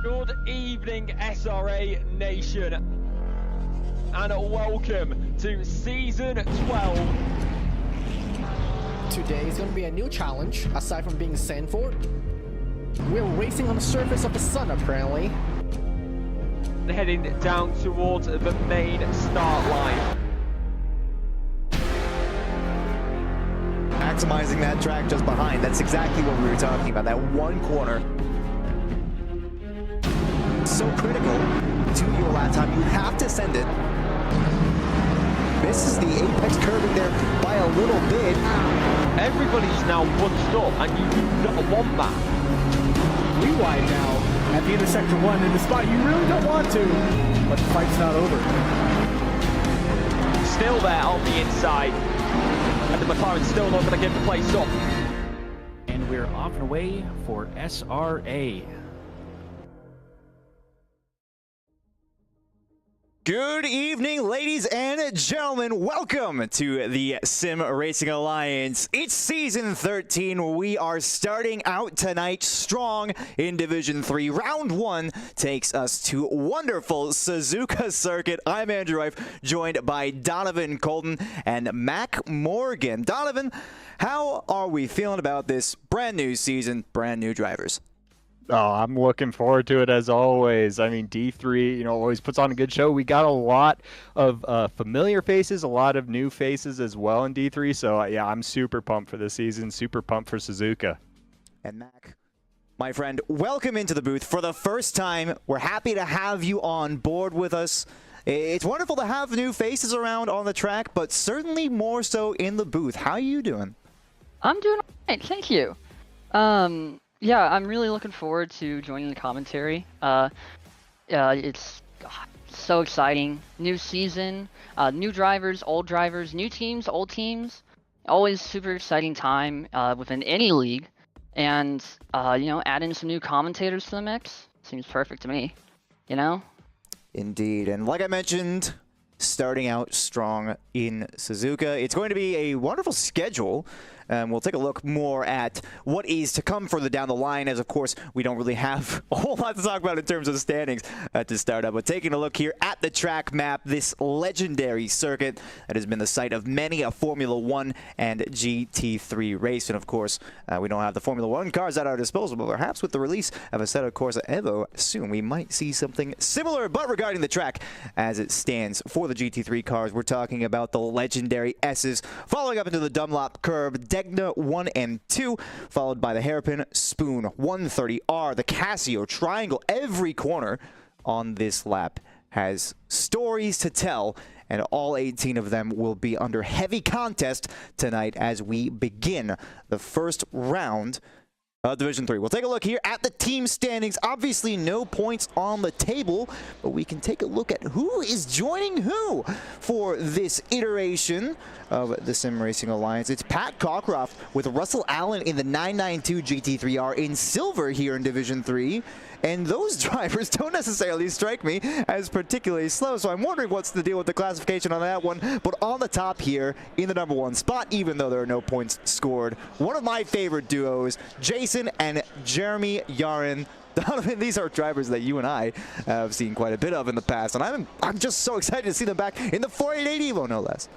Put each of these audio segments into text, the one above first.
Good evening, SRA Nation, and welcome to Season 12. Today is going to be a new challenge, aside from being sent for. We're racing on the surface of the sun, apparently. Heading down towards the main start line. Maximizing that track just behind. That's exactly what we were talking about, that one corner. So critical to your lap time. You have to send it. Misses the apex curving there by a little bit. Everybody's now bunched up, and you do not want that. We wide now at the end of Sector 1 in the spot you really don't want to, but the fight's not over. Still there on the inside, and the McLaren's still not going to give the place up. And we're off and away for SRA. Good evening, ladies and gentlemen. Welcome to the Sim Racing Alliance. It's Season 13. We are starting out tonight strong in Division 3. Round 1 takes us to wonderful Suzuka circuit. I'm Andrew Reif, joined by Donovan Colton and Mac Morgan. Donovan, how are we feeling about this brand new season, brand new drivers? Oh, I'm looking forward to it as always. I mean, D3, always puts on a good show. We got a lot of familiar faces, a lot of new faces as well in D3. So, yeah, I'm super pumped for this season, super pumped for Suzuka. And Mac, my friend, welcome into the booth for the first time. We're happy to have you on board with us. It's wonderful to have new faces around on the track, but certainly more so in the booth. How are you doing? I'm doing all right, thank you. Yeah, I'm really looking forward to joining the commentary. It's so exciting. New season, new drivers, new teams, old teams. Always super exciting time within any league. And, add in some new commentators to the mix. Seems perfect to me, Indeed. And like I mentioned, starting out strong in Suzuka. It's going to be a wonderful schedule. We'll take a look more at what is to come further down the line, as of course we don't really have a whole lot to talk about in terms of the standings to start up. But taking a look here at the track map, this legendary circuit that has been the site of many a Formula 1 and GT3 race. And of course, we don't have the Formula 1 cars at our disposal, but perhaps with the release of Assetto Corsa Evo soon, we might see something similar. But regarding the track as it stands for the GT3 cars, we're talking about the legendary S's, following up into the Dunlop curve, Degna 1 and 2, followed by the Hairpin, Spoon, 130R, the Casio, Triangle. Every corner on this lap has stories to tell, and all 18 of them will be under heavy contest tonight as we begin the first round of Division 3. We'll take a look here at the team standings. Obviously, no points on the table, but we can take a look at who is joining who for this iteration of the Sim Racing Alliance. It's Pat Cockcroft with Russell Allen in the 992 GT3R in silver here in Division 3. And those drivers don't necessarily strike me as particularly slow, so I'm wondering what's the deal with the classification on that one. But on the top here, in the number 1 spot, even though there are no points scored, one of my favorite duos, Jason and Jeremy Yarin. Donovan, these are drivers that you and I have seen quite a bit of in the past, and I'm just so excited to see them back in the 488 Evo, no less.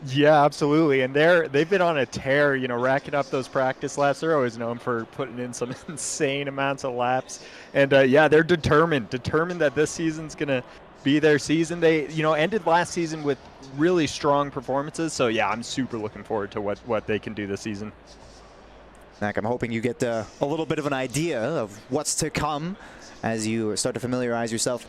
Yeah, absolutely. And they've been on a tear, racking up those practice laps. They're always known for putting in some insane amounts of laps. And yeah, they're determined that this season's going to be their season. They, ended last season with really strong performances. So yeah, I'm super looking forward to what they can do this season. Mac, I'm hoping you get a little bit of an idea of what's to come as you start to familiarize yourself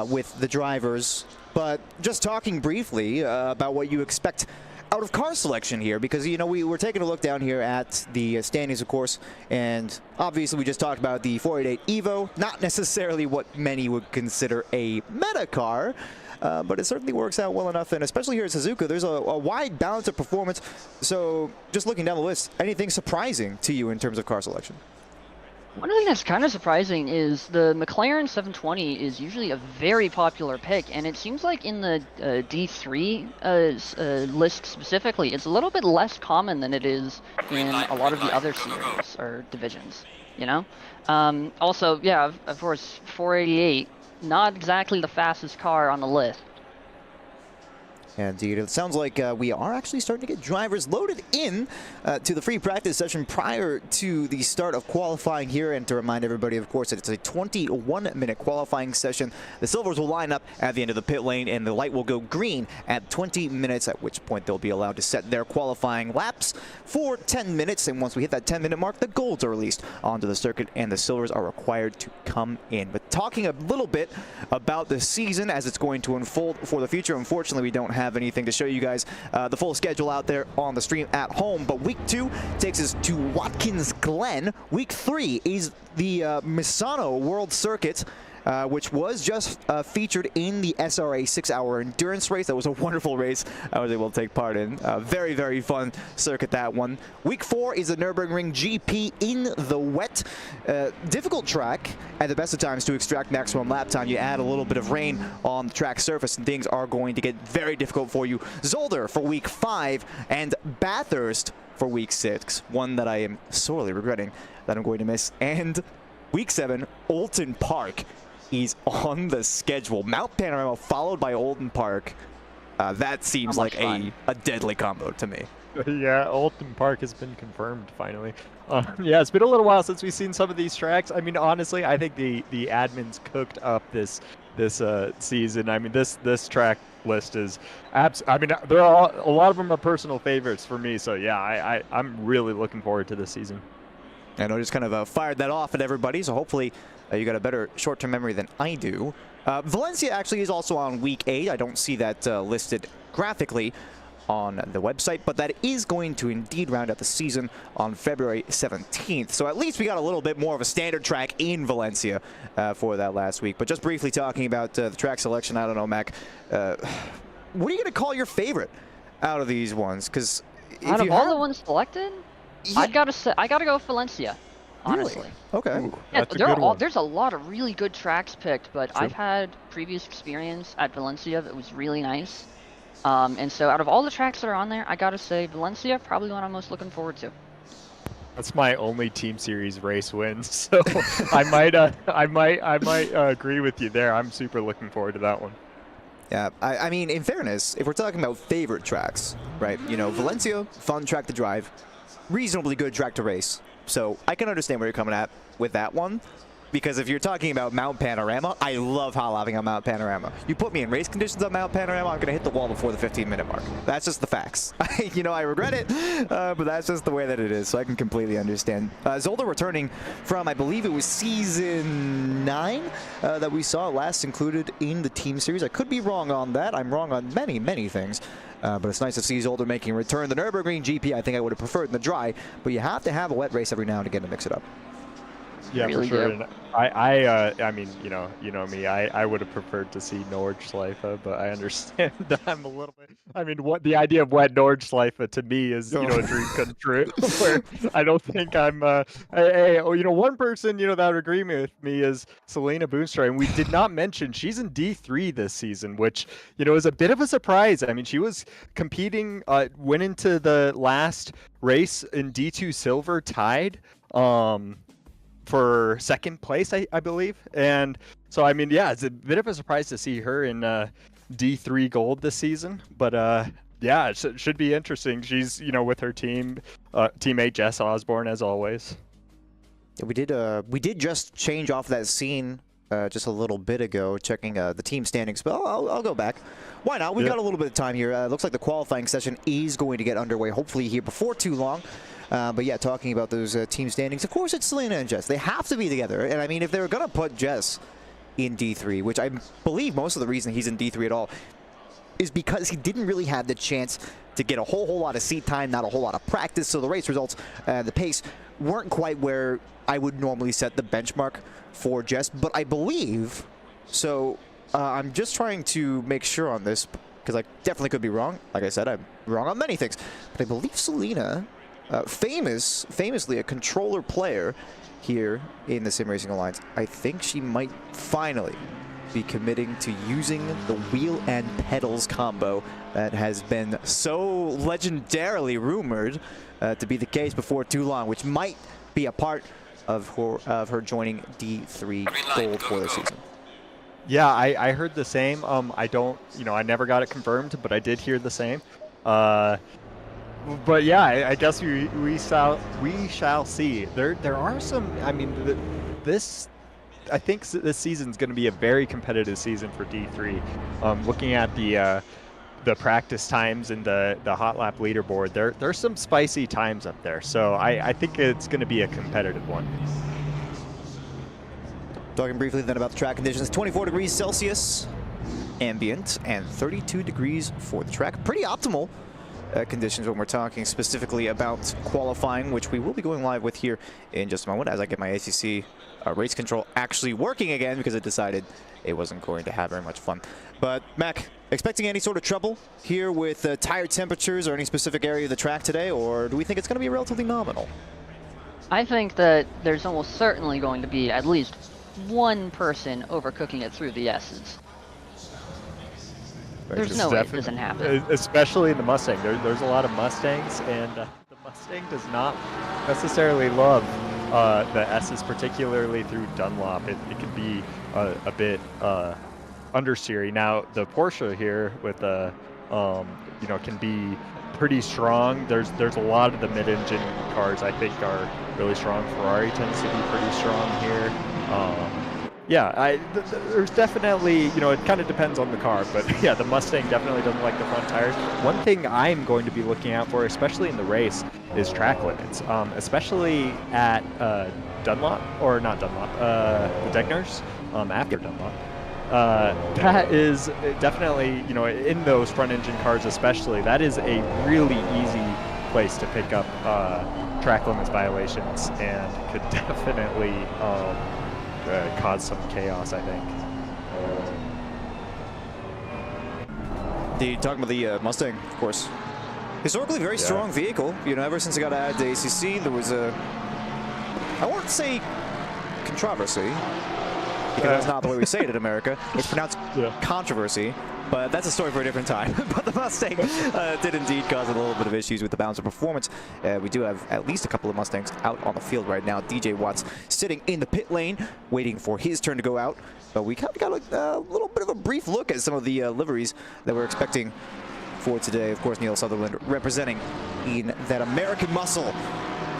with the drivers. But just talking briefly about what you expect out of car selection here, because, we were taking a look down here at the standings, of course, and obviously we just talked about the 488 Evo, not necessarily what many would consider a meta car, but it certainly works out well enough, and especially here at Suzuka, there's a wide balance of performance. So just looking down the list, anything surprising to you in terms of car selection? One thing that's kind of surprising is the McLaren 720 is usually a very popular pick, and it seems like in the D3 list specifically, it's a little bit less common than it is in a lot of the other series or divisions. you know. Also, yeah, of course, 488, not exactly the fastest car on the list. Indeed. It sounds like we are actually starting to get drivers loaded in to the free practice session prior to the start of qualifying here. And to remind everybody, of course, that it's a 21-minute qualifying session. The silvers will line up at the end of the pit lane, and the light will go green at 20 minutes, at which point they'll be allowed to set their qualifying laps for 10 minutes. And once we hit that 10-minute mark, the golds are released onto the circuit, and the silvers are required to come in. But talking a little bit about the season as it's going to unfold for the future, unfortunately, we don't have anything to show you guys the full schedule out there on the stream at home, but week 2 takes us to Watkins Glen. Week 3 is the Misano World Circuit, which was just featured in the SRA 6-hour endurance race. That was a wonderful race I was able to take part in. Very, very fun circuit, that one. Week 4 is the Nürburgring GP in the wet. Difficult track at the best of times to extract maximum lap time. You add a little bit of rain on the track surface and things are going to get very difficult for you. Zolder for week 5 and Bathurst for week 6. One that I am sorely regretting that I'm going to miss. And week 7, Alton Park is on the schedule. Mount Panorama followed by Alton Park. That seems like a deadly combo to me. Yeah, Alton Park has been confirmed finally. Yeah, it's been a little while since we've seen some of these tracks. I mean, honestly, I think the admins cooked up this season. I mean, this track list is I mean, there are a lot of them are personal favorites for me. So yeah, I'm really looking forward to this season. And I just kind of fired that off at everybody. So hopefully you got a better short-term memory than I do. Valencia actually is also on week 8. I don't see that listed graphically on the website, but that is going to indeed round out the season on February 17th. So at least we got a little bit more of a standard track in Valencia for that last week. But just briefly talking about the track selection, I don't know, Mac, what are you going to call your favorite out of these ones? Because out of all the ones selected, yeah. I gotta go with Valencia. Honestly. Really? Okay. Ooh, yeah, there's a lot of really good tracks picked, but I've had previous experience at Valencia that was really nice. And so out of all the tracks that are on there, I gotta say Valencia, probably one I'm most looking forward to. That's my only Team Series race win, so I might agree with you there. I'm super looking forward to that one. Yeah, I mean, in fairness, if we're talking about favorite tracks, right? You know, Valencia, fun track to drive, reasonably good track to race. So I can understand where you're coming at with that one. Because if you're talking about Mount Panorama, I love hot lapping on Mount Panorama. You put me in race conditions on Mount Panorama, I'm going to hit the wall before the 15-minute mark. That's just the facts. You know, I regret it, but that's just the way that it is, so I can completely understand. Zolder returning from, I believe it was Season 9 that we saw last included in the Team Series. I could be wrong on that. I'm wrong on many, many things. But it's nice to see Zolder making a return. The Nürburgring GP, I think I would have preferred in the dry, but you have to have a wet race every now and again to mix it up. Yeah, really for sure. And I mean, you know me. I would have preferred to see Nordschleife, but I understand that I'm a little bit. I mean, what the idea of wet Nordschleife to me is, you know, a dream come true. Where I don't think I'm. You know, one person that would agree with me is Selena Boonstra, and we did not mention she's in D3 this season, which is a bit of a surprise. I mean, she was competing, went into the last race in D2 silver, tied. For second place, I believe. And so, I mean, yeah, it's a bit of a surprise to see her in D3 gold this season. But yeah, it should be interesting. She's, with her teammate Jess Osborne, as always. Yeah, we did just change off that scene just a little bit ago, checking the team standings. But I'll go back. Why not? We've got a little bit of time here. Looks like the qualifying session is going to get underway, hopefully here before too long. But yeah, talking about those team standings, of course it's Selena and Jess. They have to be together. And I mean, if they were going to put Jess in D3, which I believe most of the reason he's in D3 at all is because he didn't really have the chance to get a whole lot of seat time, not a whole lot of practice. So the race results, the pace, weren't quite where I would normally set the benchmark for Jess. But I believe, so I'm just trying to make sure on this, because I definitely could be wrong. Like I said, I'm wrong on many things. But I believe Selena... famously a controller player here in the Sim Racing Alliance. I think she might finally be committing to using the wheel and pedals combo that has been so legendarily rumored to be the case before too long, which might be a part of her joining D3 Gold for the season. Yeah, I heard the same. I don't, I never got it confirmed, but I did hear the same. But yeah, I guess we shall see. There are some. I mean, I think this season's going to be a very competitive season for D3. Looking at the practice times and the hot lap leaderboard, there's some spicy times up there. So I think it's going to be a competitive one. Talking briefly then about the track conditions, 24 degrees Celsius ambient and 32 degrees for the track. Pretty optimal conditions when we're talking specifically about qualifying, which we will be going live with here in just a moment as I get my ACC race control actually working again because it decided it wasn't going to have very much fun. But Mac, expecting any sort of trouble here with tire temperatures or any specific area of the track today, or do we think it's going to be relatively nominal? I think that there's almost certainly going to be at least one person overcooking it through the S's. There's no way it doesn't happen. Especially in the Mustang. There's a lot of Mustangs, and the Mustang does not necessarily love the S's, particularly through Dunlop. It can be a bit understeery. Now, the Porsche here with can be pretty strong. There's a lot of the mid-engine cars I think are really strong. Ferrari tends to be pretty strong here. Yeah, there's definitely, it kind of depends on the car, but yeah, the Mustang definitely doesn't like the front tires. One thing I'm going to be looking out for, especially in the race, is track limits, especially at Dunlop, or not Dunlop, the Degners, after Dunlop. That is definitely, in those front engine cars especially, that is a really easy place to pick up track limits violations and could definitely cause some chaos, I think. Talking about the Mustang, of course. Historically very strong vehicle. Ever since it got added to ACC, there was I won't say controversy, because that's not the way we say it in America. It's pronounced controversy, but that's a story for a different time. But the Mustang did indeed cause a little bit of issues with the balance of performance. We do have at least a couple of Mustangs out on the field right now. DJ Watts sitting in the pit lane, waiting for his turn to go out. But we kind of got a little bit of a brief look at some of the liveries that we're expecting for today. Of course, Neil Sutherland representing in that American muscle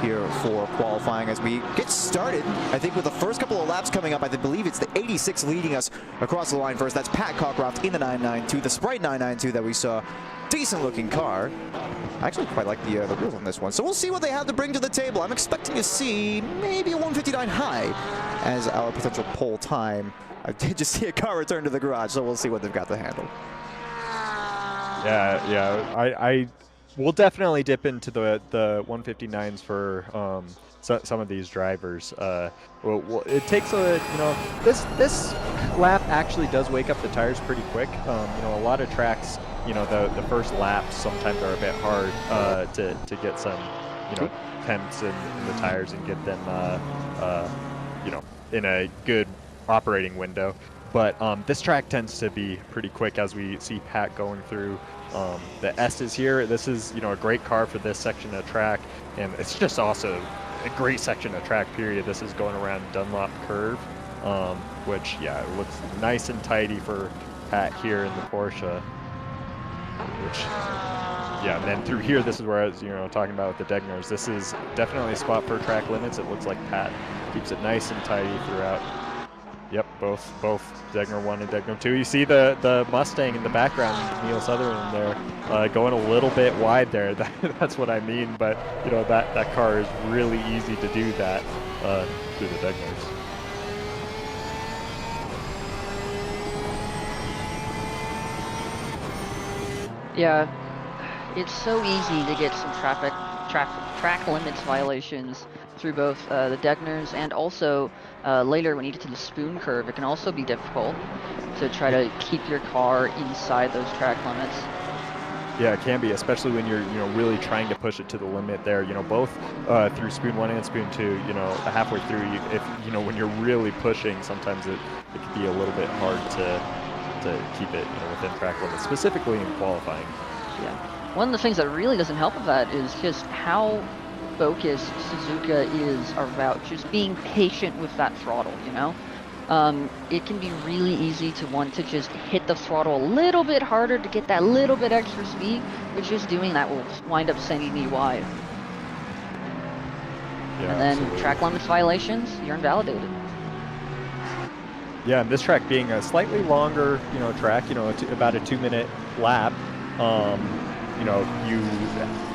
here for qualifying as we get started. I think with the first couple of laps coming up, I believe it's the 86 leading us across the line first. That's Pat Cockcroft in the 992, the Sprite 992 that we saw. Decent looking car. I actually quite like the wheels on this one. So we'll see what they have to bring to the table. I'm expecting to see maybe a 159 high as our potential pole time. I did just see a car return to the garage, so we'll see what they've got to handle. Yeah, we'll definitely dip into the 159s for some of these drivers. Well, it takes this lap actually does wake up the tires pretty quick. A lot of tracks, the first laps sometimes are a bit hard to get some, temps in the tires and get them, in a good operating window. But this track tends to be pretty quick as we see Pat going through. The S is here. This is, a great car for this section of track, and it's just also a great section of track, period. This is going around Dunlop Curve, which, it looks nice and tidy for Pat here in the Porsche. Which, and then through here, this is where I was, talking about with the Degners. This is definitely a spot for track limits. It looks like Pat keeps it nice and tidy throughout. Yep, both Degner 1 and Degner 2. You see the Mustang in the background, Neil Sutherland there, going a little bit wide there. That's what I mean, but that car is really easy to do that through the Degners. Yeah, it's so easy to get some track limits violations through both the Degners and also later when you get to the spoon curve, it can also be difficult to try to keep your car inside those track limits. Yeah, it can be, especially when you're really trying to push it to the limit there. Both through spoon 1 and spoon 2. Halfway through, when you're really pushing, sometimes it can be a little bit hard to keep it within track limits, specifically in qualifying. Yeah. One of the things that really doesn't help with that is just how focused Suzuka is about just being patient with that throttle, you know? It can be really easy to want to just hit the throttle a little bit harder to get that little bit extra speed, but just doing that will wind up sending you wide. Yeah, And then absolutely. track limits violations, you're invalidated. Yeah, and this track being a slightly longer, track, about a 2-minute lap,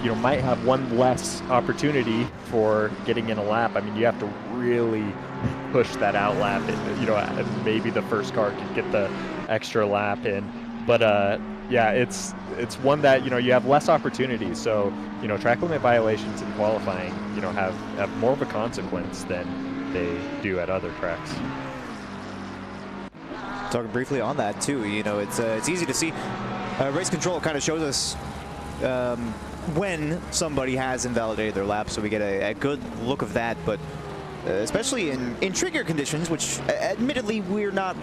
you might have one less opportunity for getting in a lap. I mean, you have to really push that out lap, and maybe the first car can get the extra lap in. But yeah, it's one that you have less opportunities. So track limit violations in qualifying, have more of a consequence than they do at other tracks. Talking briefly on that too, it's easy to see. Race control kind of shows us when somebody has invalidated their lap, so we get a good look of that. But especially in trickier conditions, which admittedly we're not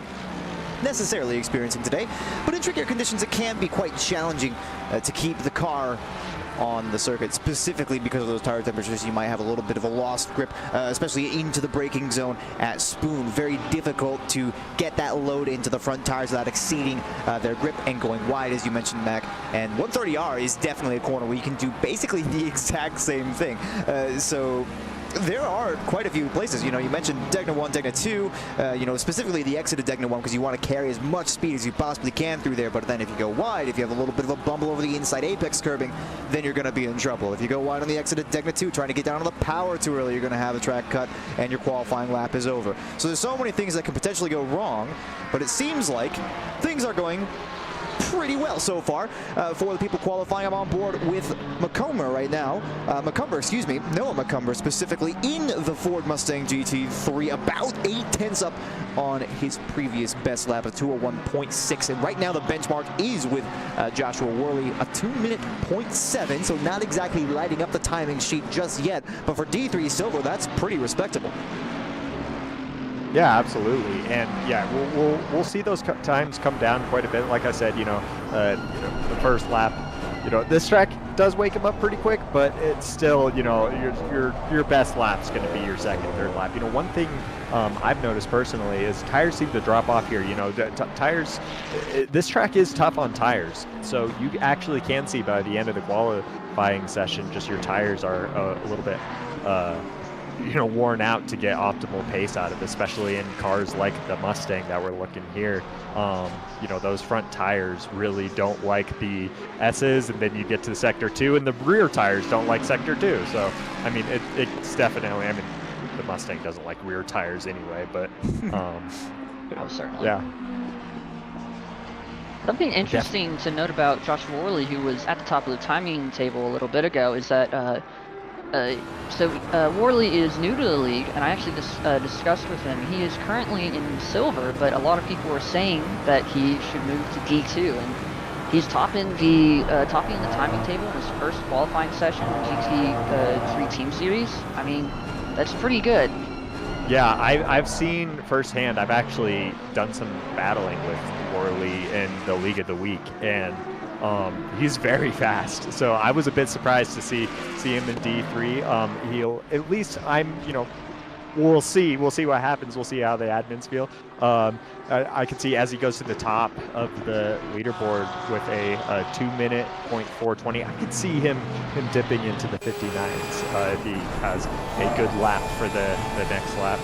necessarily experiencing today, but in trickier conditions it can be quite challenging to keep the car on the circuit, specifically because of those tire temperatures. You might have a little bit of a lost grip, especially into the braking zone at Spoon. Very difficult to get that load into the front tires without exceeding their grip and going wide, as you mentioned, Mac. And 130R is definitely a corner where you can do basically the exact same thing. So there are quite a few places. You mentioned Degna 1, Degna 2, specifically the exit of Degna 1, because you want to carry as much speed as you possibly can through there. But then if you go wide, if you have a little bit of a bumble over the inside apex curbing, then you're going to be in trouble. If you go wide on the exit of Degna 2, trying to get down on the power too early, you're going to have a track cut and your qualifying lap is over. So there's so many things that can potentially go wrong, but it seems like things are going pretty well so far for the people qualifying. I'm on board with Macomber right now. Noah Macomber specifically in the Ford Mustang GT3, about 8/10 up on his previous best lap of 2:01.6. And right now the benchmark is with Joshua Worley, a 2:07, so not exactly lighting up the timing sheet just yet. But for D3 Silver, that's pretty respectable. Yeah, absolutely, and yeah, we'll see those times come down quite a bit. Like I said, the first lap, this track does wake him up pretty quick, but it's still, your best lap's going to be your second, third lap. One thing I've noticed personally is tires seem to drop off here. Tires. This track is tough on tires, so you actually can see by the end of the qualifying session, just your tires are a little bit. Worn out to get optimal pace out of, especially in cars like the Mustang that we're looking here. Those front tires really don't like the S's, and then you get to Sector 2 and the rear tires don't like Sector 2. So, I mean, it's definitely, the Mustang doesn't like rear tires anyway, but Oh, certainly. yeah. Something interesting to note about Joshua Worley, who was at the top of the timing table a little bit ago, is that Worley is new to the league, and I actually discussed with him. He is currently in silver, but a lot of people were saying that he should move to D2, and he's topping the timing table in his first qualifying session in GT3 Team Series. I mean, that's pretty good. Yeah, I've seen firsthand. I've actually done some battling with Worley in the League of the Week, and he's very fast. So I was a bit surprised to see him in D3. He'll at least we'll see what happens. We'll see how the admins feel. I can see as he goes to the top of the leaderboard with a 2-minute .420. I could see him dipping into the 59s if he has a good lap for the next lap.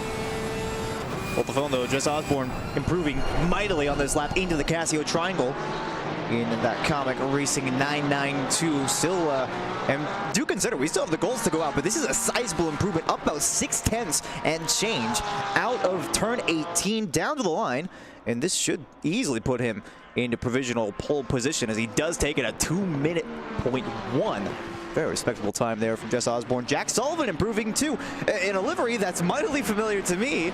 Hold the phone though, Jess Osborne improving mightily on this lap into the Casio Triangle in that comic racing 992. Still, and do consider we still have the goals to go out, but this is a sizable improvement, up about 6/10 and change out of turn 18 down to the line, and this should easily put him into provisional pole position as he does take it a 2-minute .1. Very respectable time there from Jess Osborne. Jack Sullivan improving too in a livery that's mightily familiar to me,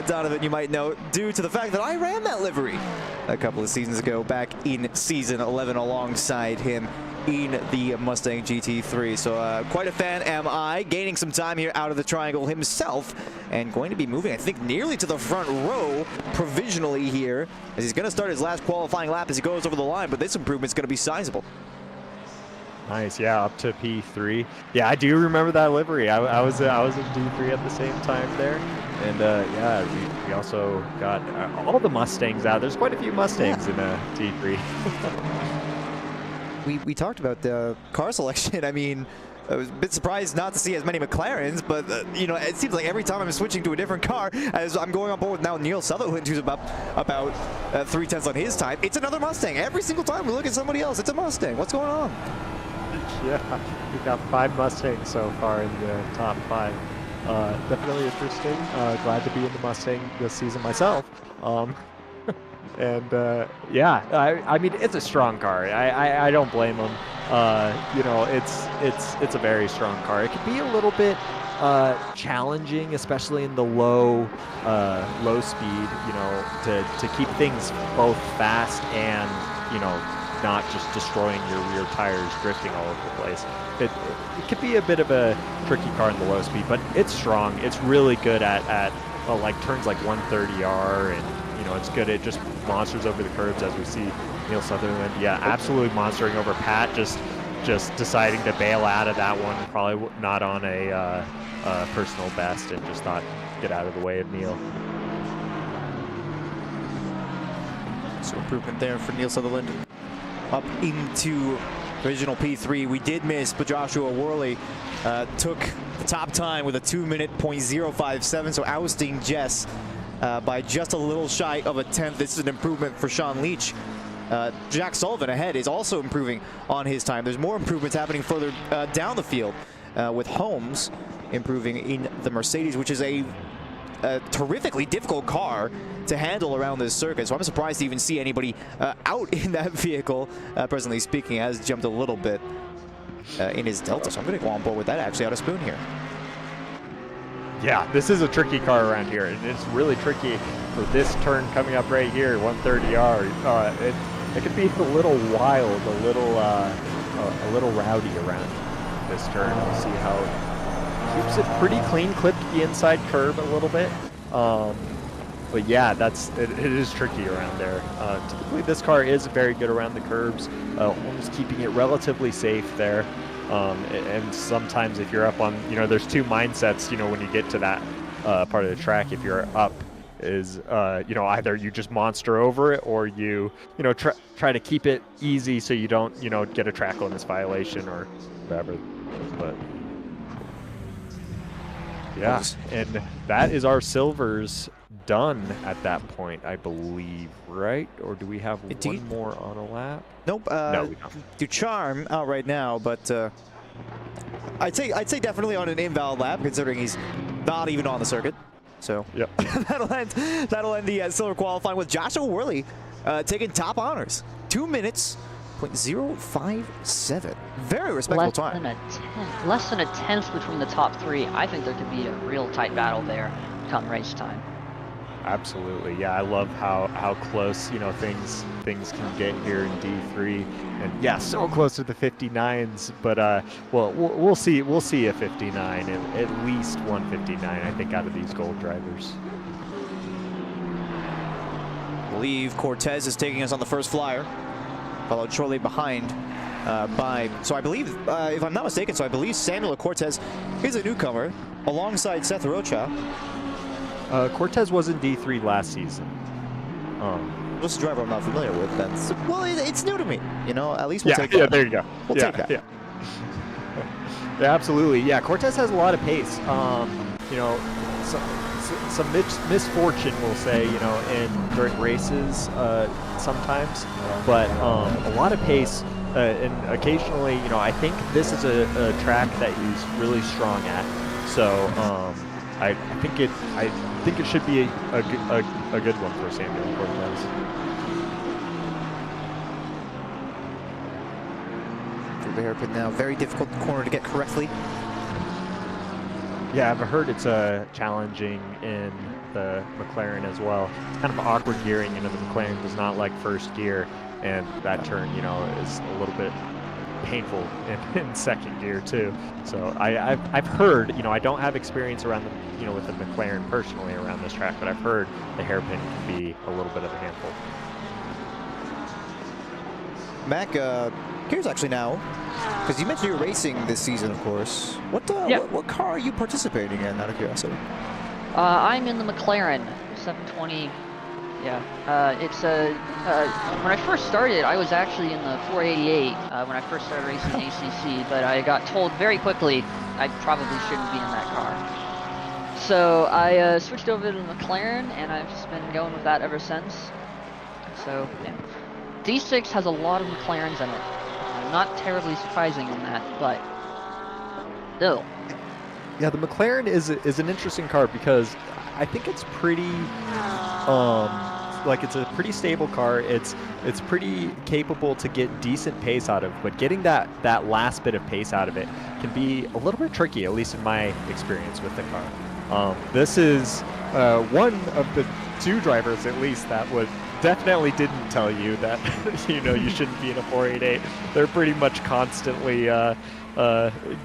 Donovan, you might know, due to the fact that I ran that livery a couple of seasons ago back in season 11 alongside him in the Mustang GT3. So quite a fan am I, gaining some time here out of the triangle himself and going to be moving, I think, nearly to the front row provisionally here as he's going to start his last qualifying lap as he goes over the line, but this improvement's going to be sizable. Nice, yeah, up to P3. Yeah, I do remember that livery. I was in D3 at the same time there, and yeah, we also got all the Mustangs out. There's quite a few Mustangs in D3. We talked about the car selection. I mean, I was a bit surprised not to see as many McLarens, but you know, it seems like every time I'm switching to a different car, as I'm going on board with now Neil Sutherland, who's about 3/10 on his time, it's another Mustang. Every single time we look at somebody else, it's a Mustang. What's going on? Yeah, we've got 5 Mustangs so far in the top 5. Definitely interesting. Glad to be in the Mustang this season myself. And yeah, I mean, it's a strong car. I don't blame them. You know, it's a very strong car. It can be a little bit challenging, especially in the low speed. You know, to keep things both fast and, you know, not just destroying your rear tires, drifting all over the place. It could be a bit of a tricky car in the low speed, but it's strong. It's really good at like turns like 130R, and you know, it's good. It just monsters over the curbs, as we see Neil Sutherland. Yeah, absolutely monstering over Pat. Just deciding to bail out of that one, probably not on a personal best, and just thought get out of the way of Neil. So improvement there for Neil Sutherland. Up into original P3. We did miss, but Joshua Worley took the top time with a 2:0.057, so ousting Jess by just a little shy of a tenth. This is an improvement for Sean Leach. Jack Sullivan ahead is also improving on his time. There's more improvements happening further down the field, with Holmes improving in the Mercedes, which is a terrifically difficult car to handle around this circuit. So I'm surprised to even see anybody out in that vehicle. Presently speaking, has jumped a little bit in his Delta. So I'm going to go on board with that actually out of Spoon here. Yeah, this is a tricky car around here, and it's really tricky for this turn coming up right here, 130R. It could be a little wild, a little rowdy around this turn. We'll see how it keeps it pretty clean, clipped the inside curb a little bit. But yeah, it is tricky around there. Typically, this car is very good around the curbs, almost keeping it relatively safe there. And sometimes if you're up on, you know, there's two mindsets, you know, when you get to that part of the track. If you're up, is you know, either you just monster over it, or you know, try to keep it easy so you don't, you know, get a track limits violation or whatever. But yeah, and that is our silvers done at that point, I believe, right? Or do we have one more on a lap? Nope. No, we don't. Ducharme out right now, but I'd say definitely on an invalid lap, considering he's not even on the circuit. So yep. that'll end the silver qualifying with Joshua Worley taking top honors. 2:0.057. Very respectable time. Less than a tenth between the top 3. I think there could be a real tight battle there come race time. Absolutely, yeah. I love how close, you know, things can get here in D3, and yeah, so close to the 59s. But well, we'll see a 59, at least 159, I think, out of these gold drivers. I believe Cortez is taking us on the first flyer, followed shortly behind by. So I believe, if I'm not mistaken, Samuel Cortez is a newcomer alongside Seth Rocha. Cortez was in D3 last season. This is a driver I'm not familiar with. That's, well, it's new to me. You know, at least we'll take that. Yeah, there you go. We'll take that. Yeah. Yeah, absolutely. Yeah, Cortez has a lot of pace. You know, some misfortune, we'll say, you know, during races sometimes, but a lot of pace. And occasionally, you know, I think this is a track that he's really strong at. So I think it should be a good one for Samuel Cortez. Through the hairpin now, very difficult corner to get correctly. Yeah, I've heard it's challenging in the McLaren as well. It's kind of awkward gearing, you know, the McLaren does not like first gear, and that turn, you know, is a little bit painful in second gear too. So I've heard, you know, I don't have experience around the, you know, with the McLaren personally around this track, but I've heard the hairpin can be a little bit of a handful. Mac, here's actually now Because you mentioned you're racing this season, of course. What car are you participating in, out of curiosity? I'm in the McLaren 720. Yeah, it's when I first started, I was actually in the 488 when I first started racing ACC, but I got told very quickly I probably shouldn't be in that car. So I switched over to the McLaren, and I've just been going with that ever since. So yeah. D6 has a lot of McLarens in it. Not terribly surprising in that, but still. Yeah, the McLaren is an interesting car because I think it's pretty, like it's a pretty stable car. It's pretty capable to get decent pace out of, but getting that last bit of pace out of it can be a little bit tricky, at least in my experience with the car. This is one of the two drivers, at least, that would definitely didn't tell you that you shouldn't be in a 488. They're pretty much constantly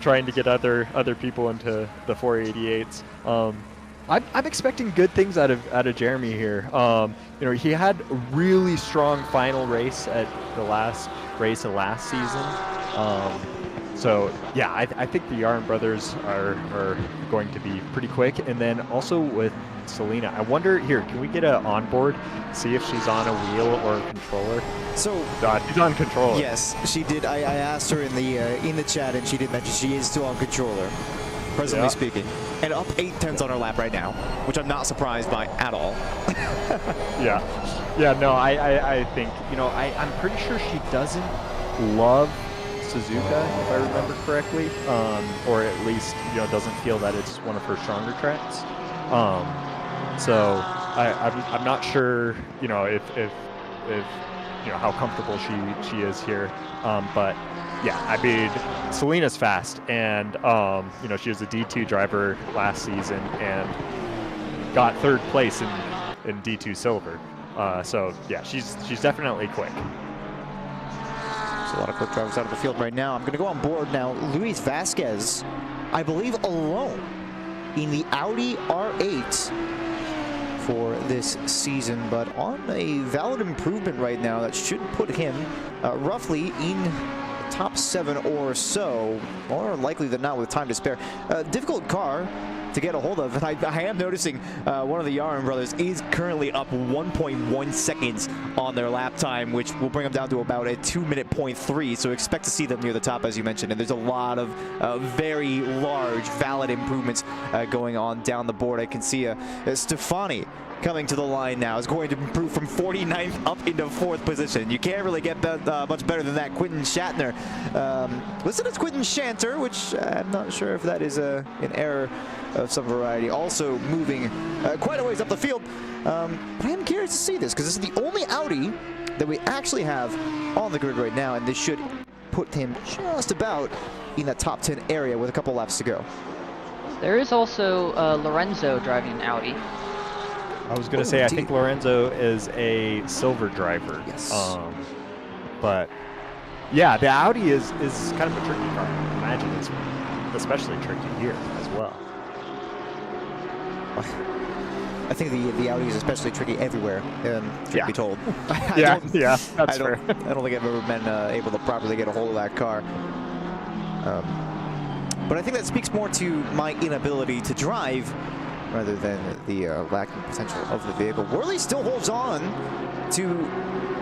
trying to get other people into the 488s. I'm expecting good things out of Jeremy here. He had a really strong final race at the last race of last season. So yeah, I think the Yarn brothers are going to be pretty quick. And then also with Selena, I wonder here, can we get a onboard, see if she's on a wheel or a controller? So she's on controller. Yes, she did. I asked her in the chat, and she did mention she is still on controller, presently speaking, and up 8/10 on her lap right now, which I'm not surprised by at all. No, I think I'm pretty sure she doesn't love Suzuka, if I remember correctly, or at least doesn't feel that it's one of her stronger tracks. So I'm not sure if how comfortable she is here, but yeah, I mean, Selena's fast, and she was a D2 driver last season and got 3rd place in D2 Silver. So yeah, she's definitely quick. There's a lot of quick drivers out of the field right now. I'm going to go on board now. Luis Vasquez, I believe, alone in the Audi R8 for this season, but on a valid improvement right now that should put him roughly in the top 7 or so, more likely than not with time to spare. Difficult car to get a hold of, and I am noticing one of the Yarn brothers is currently up 1.1 seconds on their lap time, which will bring them down to about a 2-minute .3, so expect to see them near the top, as you mentioned, and there's a lot of very large valid improvements going on down the board. I can see Stefani coming to the line now is going to improve from 49th up into 4th position. You can't really get much better than that. Quentin Shatner, listed as Quentin Shanter, which I'm not sure if that is an error of some variety. Also moving quite a ways up the field. But I am curious to see this, because this is the only Audi that we actually have on the grid right now, and this should put him just about in that top 10 area with a couple laps to go. There is also Lorenzo driving an Audi. I was going to say, I think Lorenzo is a silver driver. Yes. But yeah, the Audi is kind of a tricky car. I imagine it's especially tricky here as well. I think the Audi is especially tricky everywhere, truth be told. That's fair. I don't think I've ever been able to properly get a hold of that car. But I think that speaks more to my inability to drive rather than the lacking potential of the vehicle. Worley still holds on to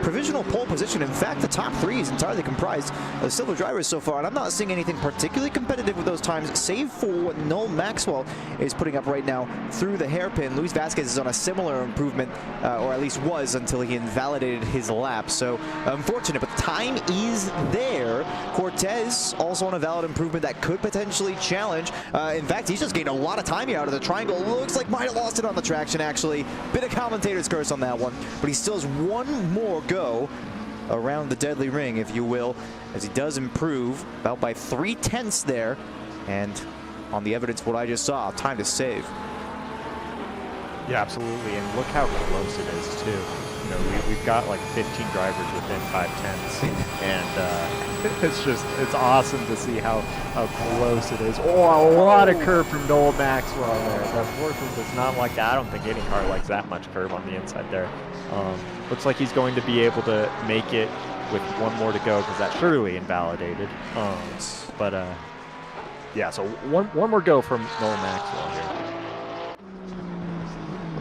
provisional pole position. In fact, the top 3 is entirely comprised of silver drivers so far, and I'm not seeing anything particularly competitive with those times, save for what Noel Maxwell is putting up right now through the hairpin. Luis Vasquez is on a similar improvement, or at least was until he invalidated his lap. So unfortunate, but time is there. Cortez also on a valid improvement that could potentially challenge. In fact, he's just gained a lot of time here out of the triangle. Looks like might have lost it on the traction, actually. Bit of commentator's curse on that one, but he still has one more go around the deadly ring, if you will, as he does improve about by 3/10 there. And on the evidence what I just saw, time to save. Yeah, absolutely, and look how close it is too. You know, we've got like 15 drivers within 5/10, and it's awesome to see how close it is. Oh, a lot of curve from Noel Maxwell there. The Fortune does not like that. I don't think any car likes that much curve on the inside there. Looks like he's going to be able to make it with one more to go because that surely invalidated. Yeah, so one more go from Noel Maxwell here.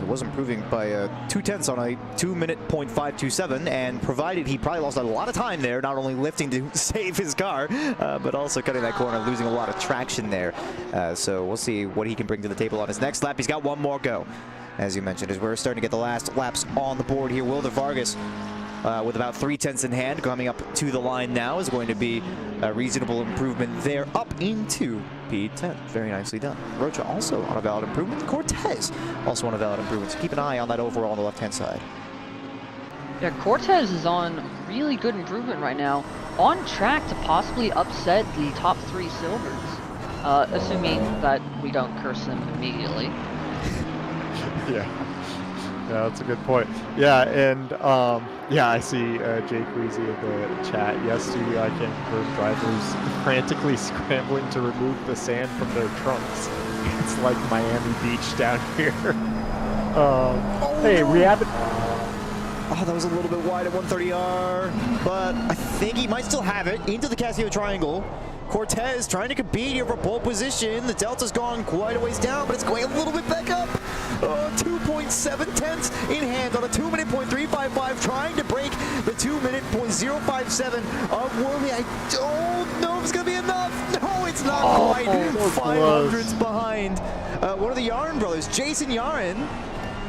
It was improving by 2/10 on a 2-minute .527, and provided he probably lost a lot of time there, not only lifting to save his car, but also cutting that corner, losing a lot of traction there. So we'll see what he can bring to the table on his next lap. He's got one more go, as you mentioned, as we're starting to get the last laps on the board here. Wilder Vargas, with about 3/10 in hand, coming up to the line now, is going to be a reasonable improvement there, up into P10. Very nicely done. Rocha also on a valid improvement. Cortez also on a valid improvement. So keep an eye on that overall on the left-hand side. Yeah, Cortez is on really good improvement right now. On track to possibly upset the top 3 silvers. Assuming that we don't curse them immediately. Yeah. Yeah, that's a good point. Yeah, and yeah, I see Jake Weezy in the chat. Yes, I can confirm drivers frantically scrambling to remove the sand from their trunks. It's like Miami Beach down here. Hey, we haven't. Oh, that was a little bit wide at 130R, but I think he might still have it into the Casio triangle. Cortez trying to compete here for pole position. The delta's gone quite a ways down, but it's going a little bit back up. 2.7 in hand on a 2-minute .355, trying to break the 2-minute .057 of Worley. I don't know if it's going to be enough. No, it's not quite. 500s behind. One of the Yarin brothers, Jason Yarin,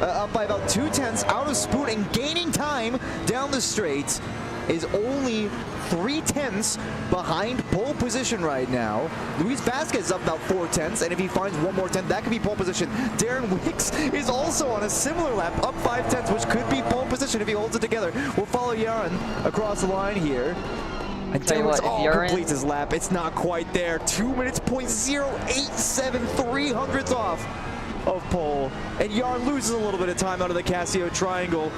up by about 2/10 out of Spoon and gaining time down the straight, is only 3/10 behind pole position right now. Luis Vasquez is up about 4/10, and if he finds one more 10, that could be pole position. Darren Wicks is also on a similar lap, up 5/10, which could be pole position if he holds it together. We'll follow Yaron across the line here. And Darren Wicks completes his lap. It's not quite there. 2 minutes .087, 300ths off of pole. And Yarn loses a little bit of time out of the Casio triangle.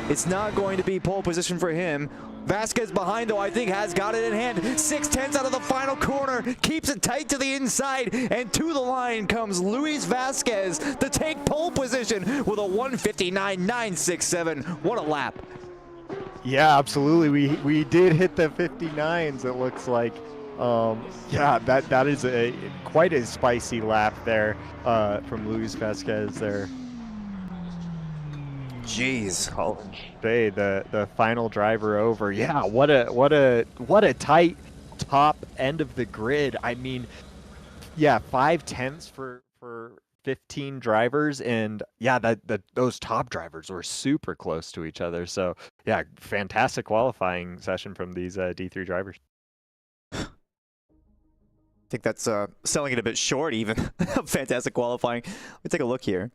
It's not going to be pole position for him. Vasquez behind, though, I think has got it in hand. 6/10 out of the final corner, keeps it tight to the inside, and to the line comes Luis Vasquez to take pole position with a 1:59.967. What a lap. Yeah, absolutely. We did hit the 59s, it looks like. Yeah, that is quite a spicy lap there from Luis Vasquez there. Jeez. Hey, the final driver over. Yeah, what a tight top end of the grid. I mean, yeah, 5/10 for 15 drivers, and yeah, those top drivers were super close to each other. So yeah, fantastic qualifying session from these D3 drivers. I think that's selling it a bit short, even. Fantastic qualifying. Let me take a look here,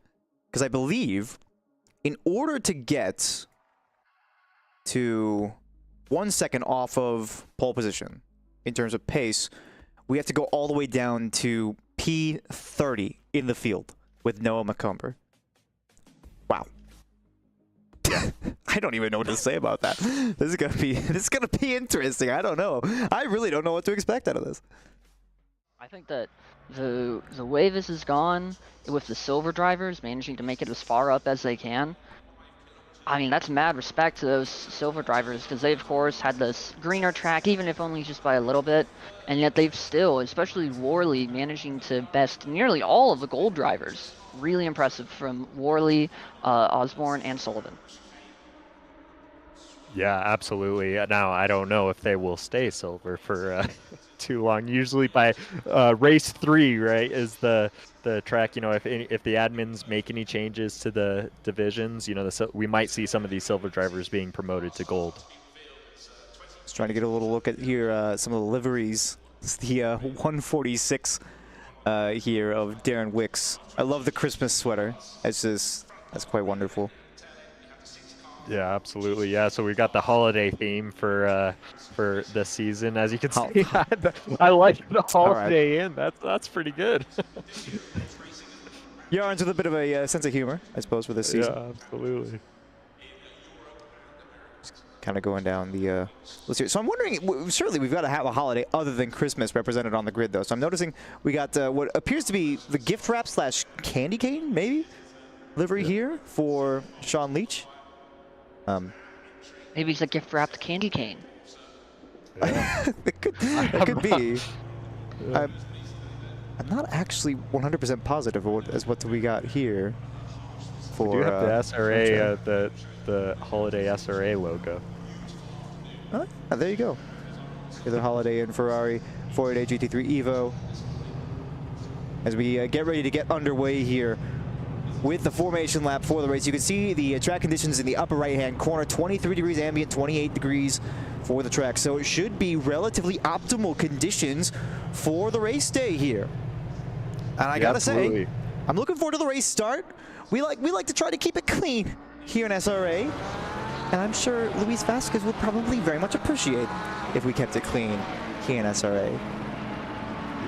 because I believe in order to get to 1 second off of pole position in terms of pace, we have to go all the way down to P30 in the field with Noah McCumber. Wow. I don't even know what to say about that. This is gonna be interesting. I don't know. I really don't know what to expect out of this. I think that the way this has gone with the silver drivers managing to make it as far up as they can, I mean, that's mad respect to those silver drivers, because they, of course, had this greener track, even if only just by a little bit, and yet they've still, especially Worley, managing to best nearly all of the gold drivers. Really impressive from Worley, Osborne, and Sullivan. Yeah, absolutely. Now, I don't know if they will stay silver for too long. Usually by race 3, right, is the track, you know, if the admins make any changes to the divisions, you know, we might see some of these silver drivers being promoted to gold. Just trying to get a little look at here, some of the liveries. It's the 146 here of Darren Wicks. I love the Christmas sweater. That's quite wonderful. Yeah, absolutely. Yeah, so we got the holiday theme for this season, as you can see. I like the holiday in. That's pretty good. Yarns with a bit of a sense of humor, I suppose, for this season. Yeah, absolutely. Kind of going down the list here. So I'm wondering, certainly we've got to have a holiday other than Christmas represented on the grid, though. So I'm noticing we got what appears to be the gift wrap / candy cane, maybe, livery here for Sean Leach. Maybe it's a gift wrapped candy cane. It could be. I'm not actually 100% positive as what we got here. For, we do have the SRA, the holiday SRA logo. There you go. The holiday in Ferrari 488 GT3 Evo. As we get ready to get underway here with the formation lap for the race. You can see the track conditions in the upper right-hand corner. 23 degrees ambient, 28 degrees for the track. So it should be relatively optimal conditions for the race day here. And I gotta say, I'm looking forward to the race start. We like to try to keep it clean here in SRA. And I'm sure Luis Vasquez would probably very much appreciate if we kept it clean here in SRA.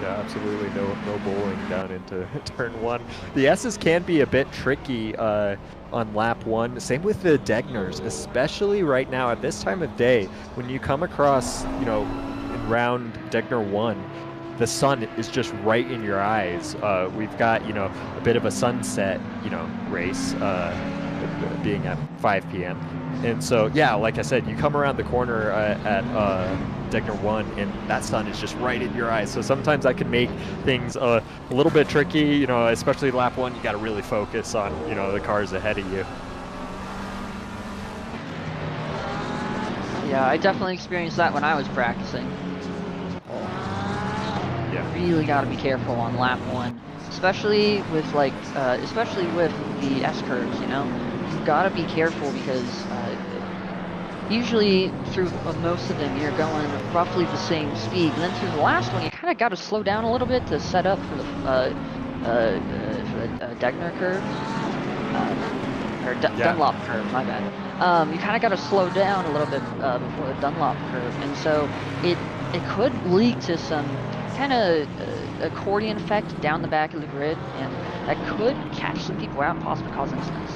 Yeah, absolutely. No bowling down into turn 1. The S's can be a bit tricky on lap 1. Same with the Degners, especially right now at this time of day when you come across, in round Degner 1. The sun is just right in your eyes. We've got, a bit of a sunset, race being at 5 p.m. And so, yeah, like I said, you come around the corner at Degner 1, and that sun is just right in your eyes. So sometimes that can make things a little bit tricky, especially lap 1. You got to really focus on, the cars ahead of you. Yeah, I definitely experienced that when I was practicing. Yeah. Really got to be careful on lap 1, especially with especially with the S curves. You've got to be careful because usually through most of them you're going roughly the same speed, and then through the last one you kind of got to slow down a little bit to set up for the Degner curve. Dunlop curve, my bad. You kind of got to slow down a little bit before the Dunlop curve, and so it could lead to some kind of accordion effect down the back of the grid, and that could catch some people out and possibly cause incidents.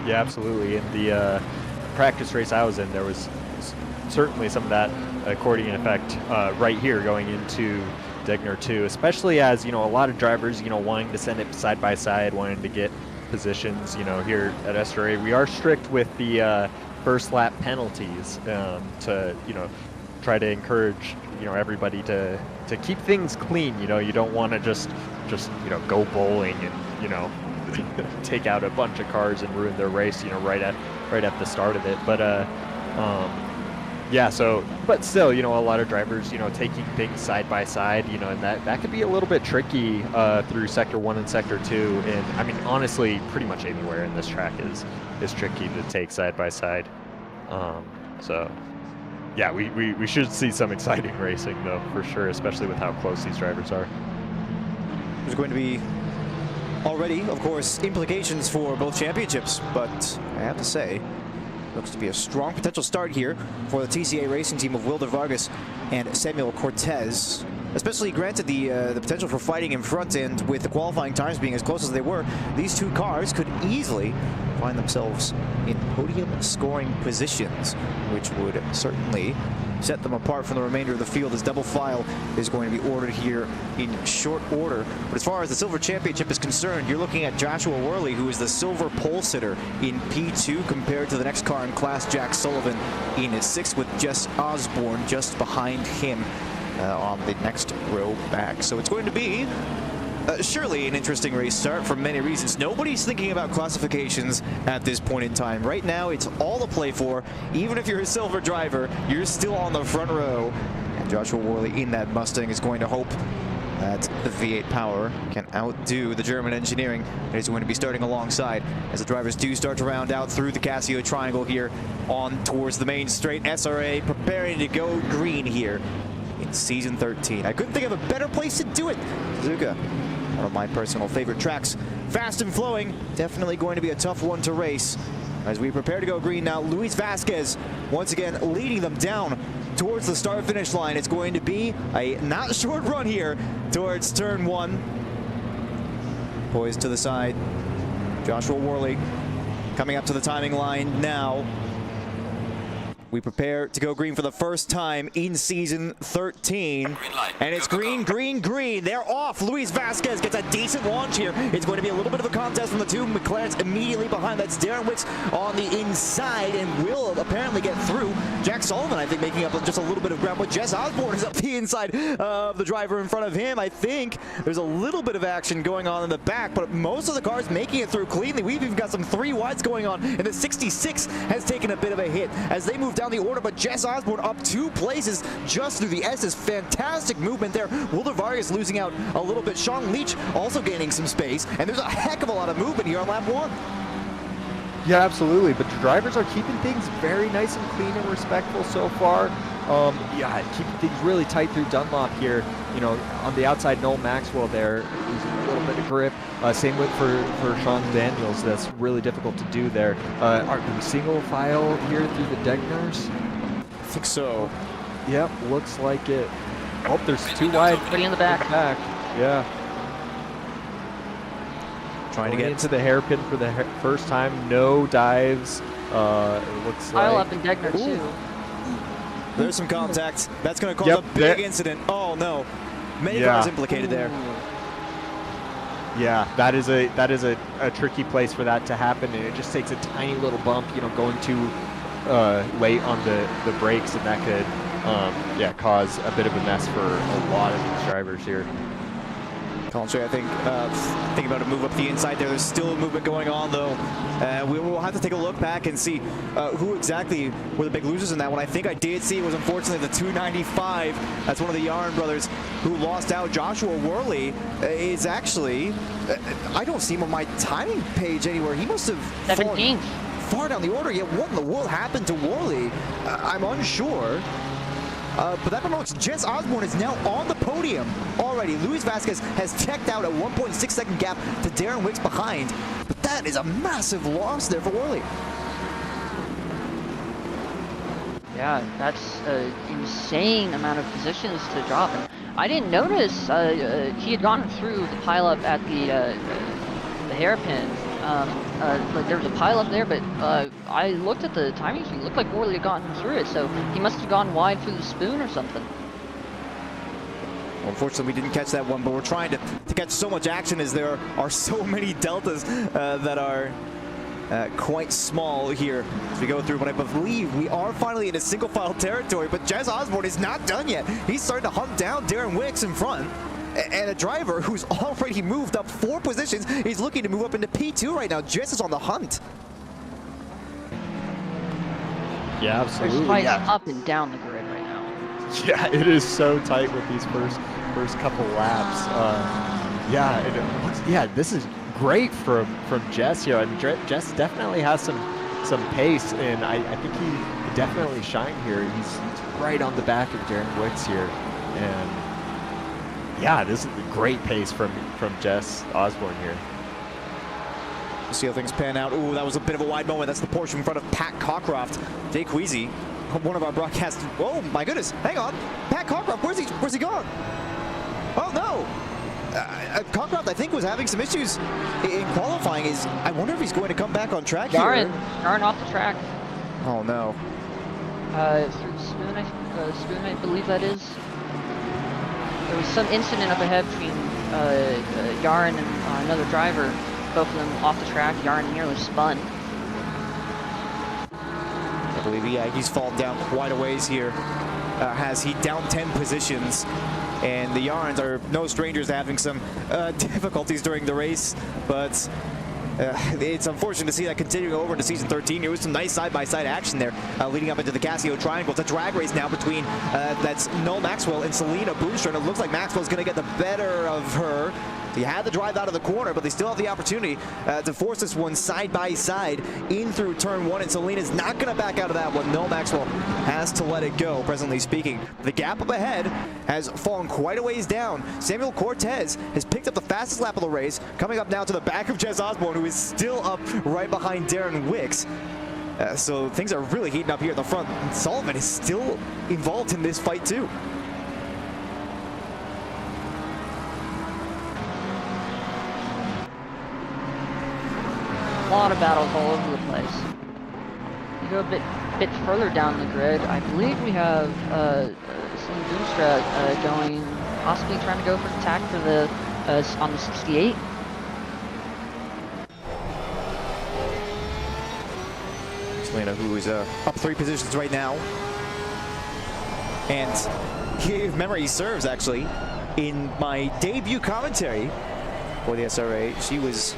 Yeah, absolutely. In the practice race I was in, there was certainly some of that accordion effect right here going into Degner 2, especially as, a lot of drivers, wanting to send it side by side, wanting to get positions, here at SRA. We are strict with the first lap penalties to, try to encourage, everybody to keep things clean. You don't want to just go bowling and, take out a bunch of cars and ruin their race, right at the start of it. But yeah, so but still, a lot of drivers, taking things side by side, and that could be a little bit tricky through sector 1 and sector 2. And I mean, honestly, pretty much anywhere in this track is tricky to take side by side. So yeah, we should see some exciting racing though, for sure, especially with how close these drivers are. There's going to be already, of course, implications for both championships, but I have to say, looks to be a strong potential start here for the TCA racing team of Wilder Vargas and Samuel Cortez. Especially granted the potential for fighting in front, and with the qualifying times being as close as they were, these two cars could easily find themselves in podium scoring positions, which would certainly set them apart from the remainder of the field, as double file is going to be ordered here in short order. But as far as the Silver Championship is concerned, you're looking at Joshua Worley, who is the silver pole sitter in P2 compared to the next car in class, Jack Sullivan, in his 6th, with Jess Osborne just behind him on the next row back. So it's going to be surely an interesting race start for many reasons. Nobody's thinking about classifications at this point in time. Right now, it's all to play for. Even if you're a silver driver, you're still on the front row. And Joshua Worley in that Mustang is going to hope that the V8 power can outdo the German engineering that is going to be starting alongside as the drivers do start to round out through the Casio Triangle here on towards the main straight. SRA preparing to go green here in season 13. I couldn't think of a better place to do it. Suzuka, one of my personal favorite tracks. Fast and flowing, definitely going to be a tough one to race. As we prepare to go green now, Luis Vasquez once again leading them down towards the start-finish line. It's going to be a not short run here towards turn 1. Poised to the side. Joshua Worley coming up to the timing line now. We prepare to go green for the first time in season 13. And it's green, green, green. They're off. Luis Vasquez gets a decent launch here. It's going to be a little bit of a contest from the two. McLaren's immediately behind. That's Darren Wicks on the inside and will apparently get through. Jack Sullivan, I think, making up just a little bit of ground. But Jess Osborne is up the inside of the driver in front of him. I think there's a little bit of action going on in the back, but most of the cars making it through cleanly. We've even got some 3 wides going on, and the 66 has taken a bit of a hit as they move down the order, but Jess Osborne up 2 places just through the S's. Fantastic movement there. Wilder Vargas losing out a little bit. Sean Leach also gaining some space, and there's a heck of a lot of movement here on lap 1. Yeah, absolutely. But the drivers are keeping things very nice and clean and respectful so far. Yeah, keeping things really tight through Dunlop here. You know, on the outside, Noel Maxwell there losing a little bit of grip. Same with for Sean Daniels. That's really difficult to do there. Are we single file here through the Degnars? I think so. Yep, looks like it. Oh, there's 2 wide. Everybody in the back. Yeah. Trying to get into the hairpin for the first time. No dives. It looks Pile like. up in Degner too. There's some contact. That's going to cause a big incident. Oh no, many cars implicated there. Yeah, that is a tricky place for that to happen, and it just takes a tiny little bump, you know, going too late on the brakes, and that could cause a bit of a mess for a lot of these drivers here. Colin Shea, I think, thinking about a move up the inside there. There's still a movement going on, though. We will have to take a look back and see who exactly were the big losers in that one. I think I did see it was, unfortunately, the 295. That's one of the Yarn brothers who lost out. Joshua Worley is actually, I don't see him on my timing page anywhere. He must have 17th. Far down the order. Yet what in the world happened to Worley? I'm unsure. But that promotes Jess Osborne is now on the podium already. Luis Vasquez has checked out a 1.6 second gap to Darren Wicks behind. But that is a massive loss there for Worley. Yeah, that's an insane amount of positions to drop. And I didn't notice he had gone through the pileup at the hairpin. Like there was a pileup there, but I looked at the timing sheet. It looked like Worley had gotten through it, so he must have gone wide through the spoon or something. Well, unfortunately, we didn't catch that one, but we're trying to catch so much action as there are so many deltas that are quite small here as we go through. But I believe we are finally in a single file territory, but Jess Osborne is not done yet. He's starting to hunt down Darren Wicks in front. And a driver who's already moved up 4 positions is looking to move up into P2 right now. Jess is on the hunt. Yeah, absolutely. There's fights up and down the grid right now. Yeah, it is so tight with these first couple laps. This is great from Jess here. I mean, Jess definitely has some pace, and I think he definitely shined here. He's right on the back of Darren Wicks here, and yeah, this is a great pace from Jess Osborne here. We'll see how things pan out. Ooh, that was a bit of a wide moment. That's the Porsche in front of Pat Cockcroft. Jay Queasy, one of our broadcasts. Oh my goodness, hang on. Pat Cockcroft, where's he gone? Oh no. Cockcroft, I think, was having some issues in qualifying. I wonder if he's going to come back on track here. Yarn off the track. Oh no. Through the spoon, I believe that is. There was some incident up ahead between Yarn and another driver. Both of them off the track. Yarn nearly spun. I believe, he's fallen down quite a ways here. Has he down 10 positions? And the Yarns are no strangers to having some difficulties during the race, but it's unfortunate to see that continuing over into season 13. There was some nice side-by-side action there leading up into the Casio Triangle. It's a drag race now between that's Noel Maxwell and Selena Boonstra, and it looks like Maxwell's going to get the better of her. He had the drive out of the corner, but they still have the opportunity to force this one side-by-side in through turn 1, and Selena's not going to back out of that one. Noel Maxwell has to let it go, presently speaking. The gap up ahead has fallen quite a ways down. Samuel Cortez has picked up the fastest lap of the race, coming up now to the back of Jess Osborne, who is still up right behind Darren Wicks. So things are really heating up here at the front. And Sullivan is still involved in this fight too. lot of battles all over the place. You go a bit further down the grid, I believe we have some Boomstra going, possibly trying to go for an attack for the on the 68. Selena, who is up 3 positions right now. And if memory serves, actually, in my debut commentary for the SRA, she was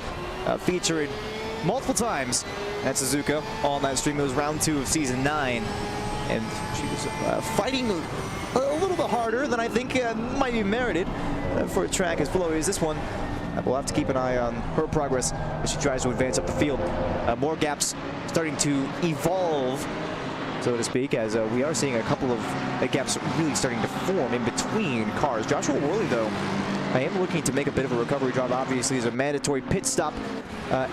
featured multiple times at Suzuka on that stream. It was round 2 of season 9, and she was fighting a little bit harder than I think might be merited for a track as flowy as this one. We'll have to keep an eye on her progress as she tries to advance up the field. More gaps starting to evolve, so to speak, as we are seeing a couple of gaps really starting to form in between cars. Joshua Worley, though, I am looking to make a bit of a recovery drive. Obviously, there's a mandatory pit stop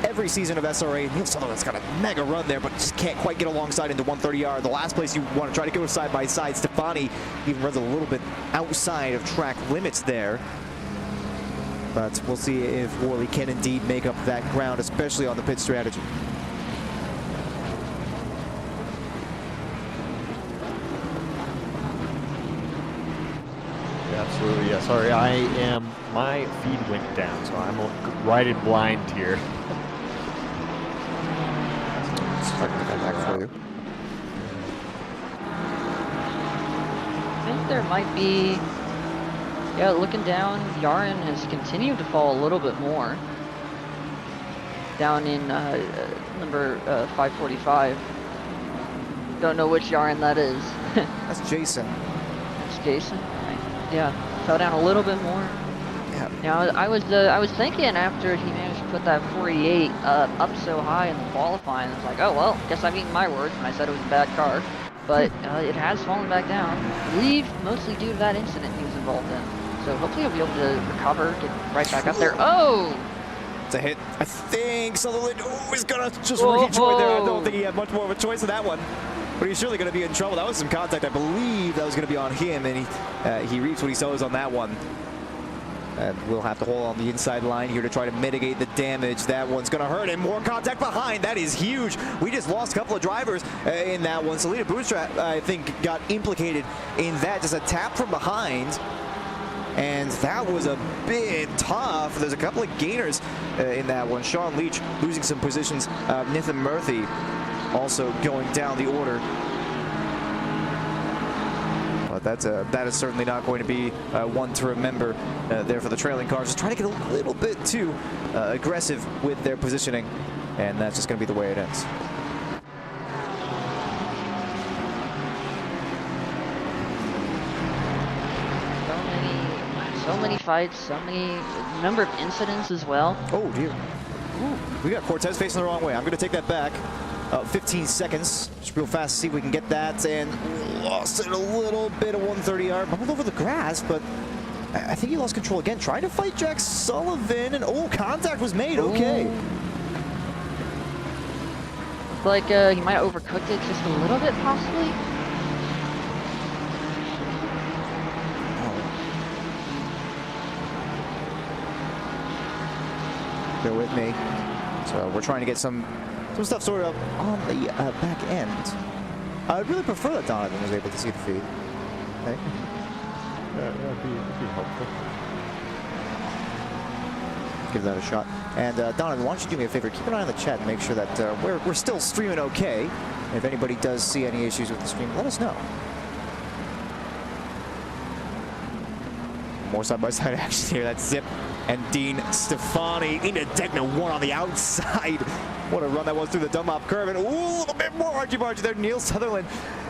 every season of SRA. Neil Sutherland's got a mega run there, but just can't quite get alongside into 130R. The last place you want to try to go side by side. Stefani even runs a little bit outside of track limits there. But we'll see if Worley can indeed make up that ground, especially on the pit strategy. Absolutely, yeah. Sorry, my feed went down, so I'm riding blind here. Start to come back for you. I think there might be, yeah, looking down, Yaren has continued to fall a little bit more. Down in number 545. Don't know which Yaren that is. That's Jason. That's Jason? Yeah, fell down a little bit more. Yeah. Now I was thinking after he managed to put that 48 up so high in the qualifying, I was like, oh well, guess I'm eating my words when I said it was a bad car. But it has fallen back down. I believe mostly due to that incident he was involved in. So hopefully he'll be able to recover, get right back up there. Oh! It's a hit. I think Sutherland is gonna just rejoin there. I don't think he had much more of a choice in that one. But he's surely going to be in trouble. That was some contact. I believe that was going to be on him, and he reaps what he sows on that one. And we'll have to hold on the inside line here to try to mitigate the damage. That one's going to hurt him. More contact behind. That is huge. We just lost a couple of drivers in that one. Selena Bootstrap, I think, got implicated in that. Just a tap from behind. And that was a bit tough. There's a couple of gainers in that one. Sean Leach losing some positions. Nithin Murthy also going down the order. But that is certainly not going to be one to remember there for the trailing cars. Just trying to get a little bit too aggressive with their positioning, and that's just going to be the way it ends. So many fights, so many number of incidents as well. Oh dear. Ooh, we got Cortez facing the wrong way. I'm going to take that back. 15 seconds, just real fast to see if we can get that, and lost it a little bit of 130R. Bumbled over the grass, but I think he lost control again. Trying to fight Jack Sullivan, and contact was made. Okay. Looks like he might have overcooked it just a little bit, possibly. Bear with me. So we're trying to get some stuff sorted out on the back end. I'd really prefer that Donovan was able to see the feed. Okay. That'd be helpful. Give that a shot. And Donovan, why don't you do me a favor? Keep an eye on the chat and make sure that we're still streaming okay. And if anybody does see any issues with the stream, let us know. More side-by-side action here. That's Zip and Dean Stefani into Degna 1 on the outside. What a run that was through the Dunlop curve. And ooh, a little bit more archy-barchy there. Neil Sutherland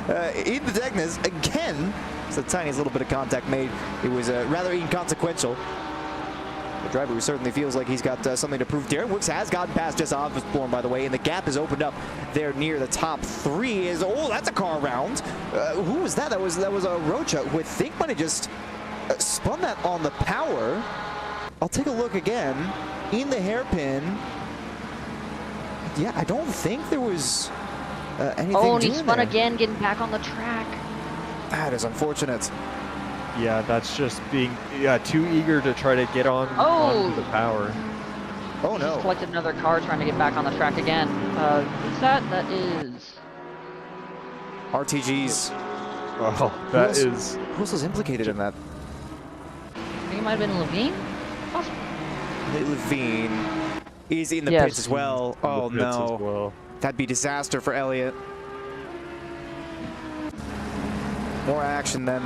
in the Degnas again. It's the tiniest little bit of contact made. It was rather inconsequential. The driver who certainly feels like he's got something to prove. Darren Wicks has gotten past Jess Osborne, by the way, and the gap is opened up there near the top 3. That's a car round. Who was that? That was a Rocha, who I think might have just spun that on the power. I'll take a look again in the hairpin. Yeah, I don't think there was anything. Oh, and he spun again, getting back on the track. That is unfortunate. Yeah, that's just being too eager to try to get on onto the power. Oh no. Just collected another car trying to get back on the track again. Who's that? That is... RTG's. Oh, that is... Who else was implicated in that? I think it might have been Levine? Possibly. Levine is in the Yes. pits as well. Oh The pits as no. well. That'd be disaster for Elliott. More action then.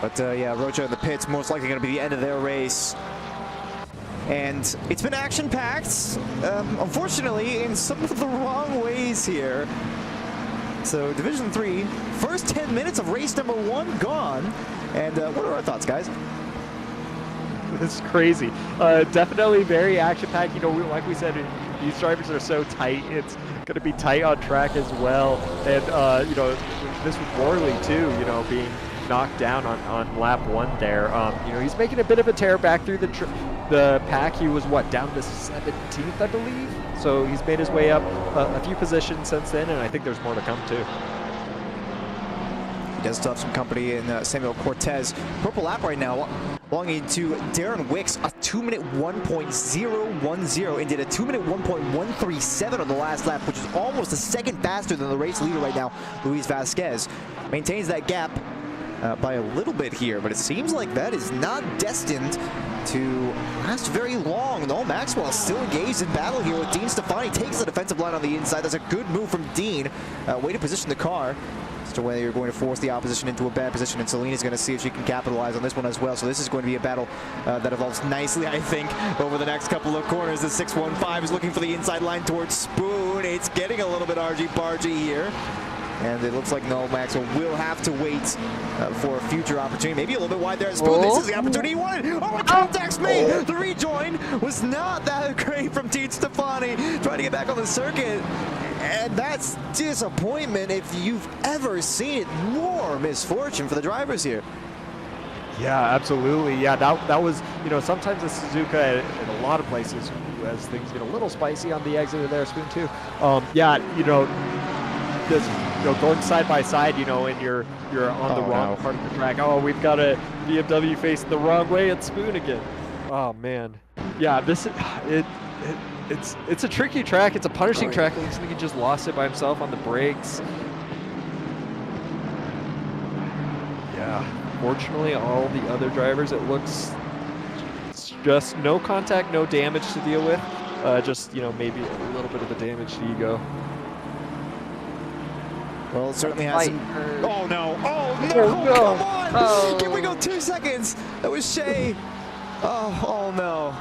But yeah, Rocha in the pits, most likely going to be the end of their race. And it's been action-packed, unfortunately, in some of the wrong ways here. So Division 3, first 10 minutes of race number 1 gone. And what are our thoughts, guys? This is crazy. Definitely very action-packed. You know, like we said, these drivers are so tight. It's going to be tight on track as well. And, you know, this with Worley, too, you know, being knocked down on lap 1 there. You know, he's making a bit of a tear back through the pack. He was, what, down to 17th, I believe? So he's made his way up a few positions since then, and I think there's more to come, too. He does still have some company in Samuel Cortez. Purple lap right now, belonging to Darren Wicks, a 2-minute 1.010, and did a 2-minute 1.137 on the last lap, which is almost a second faster than the race leader right now, Luis Vasquez. Maintains that gap by a little bit here, but it seems like that is not destined to last very long. No, Maxwell still engaged in battle here with Dean Stefani. Takes the defensive line on the inside. That's a good move from Dean. Way to position the car. Just a way you're going to force the opposition into a bad position, and Selena's going to see if she can capitalize on this one as well. So this is going to be a battle that evolves nicely, I think, over the next couple of corners. The 615 is looking for the inside line towards Spoon. It's getting a little bit argy-bargy here. And it looks like Noel Maxwell will have to wait for a future opportunity. Maybe a little bit wide there at Spoon. This is the opportunity he wanted. Oh, it contacts me. The rejoin was not that great from Dean Stefani. Trying to get back on the circuit. And that's disappointment if you've ever seen it. More misfortune for the drivers here. Yeah, absolutely. Yeah, that was, you know, sometimes the Suzuka in a lot of places, as things get a little spicy on the exit of there, Spoon too. Yeah, you know, this, you know, going side by side, you know, and you're on the wrong part of the track. Oh, we've got a BMW facing the wrong way at Spoon again. Oh man. Yeah, this it's a tricky track. It's a punishing track. It looks like he just lost it by himself on the brakes. Yeah. Fortunately, all the other drivers, it looks just no contact, no damage to deal with. Just, you know, maybe a little bit of a damaged ego. Well, it certainly has some... Oh, no. Oh, no. Oh, no. Come on. Oh. Can we go 2 seconds? That was Shea. Oh, no.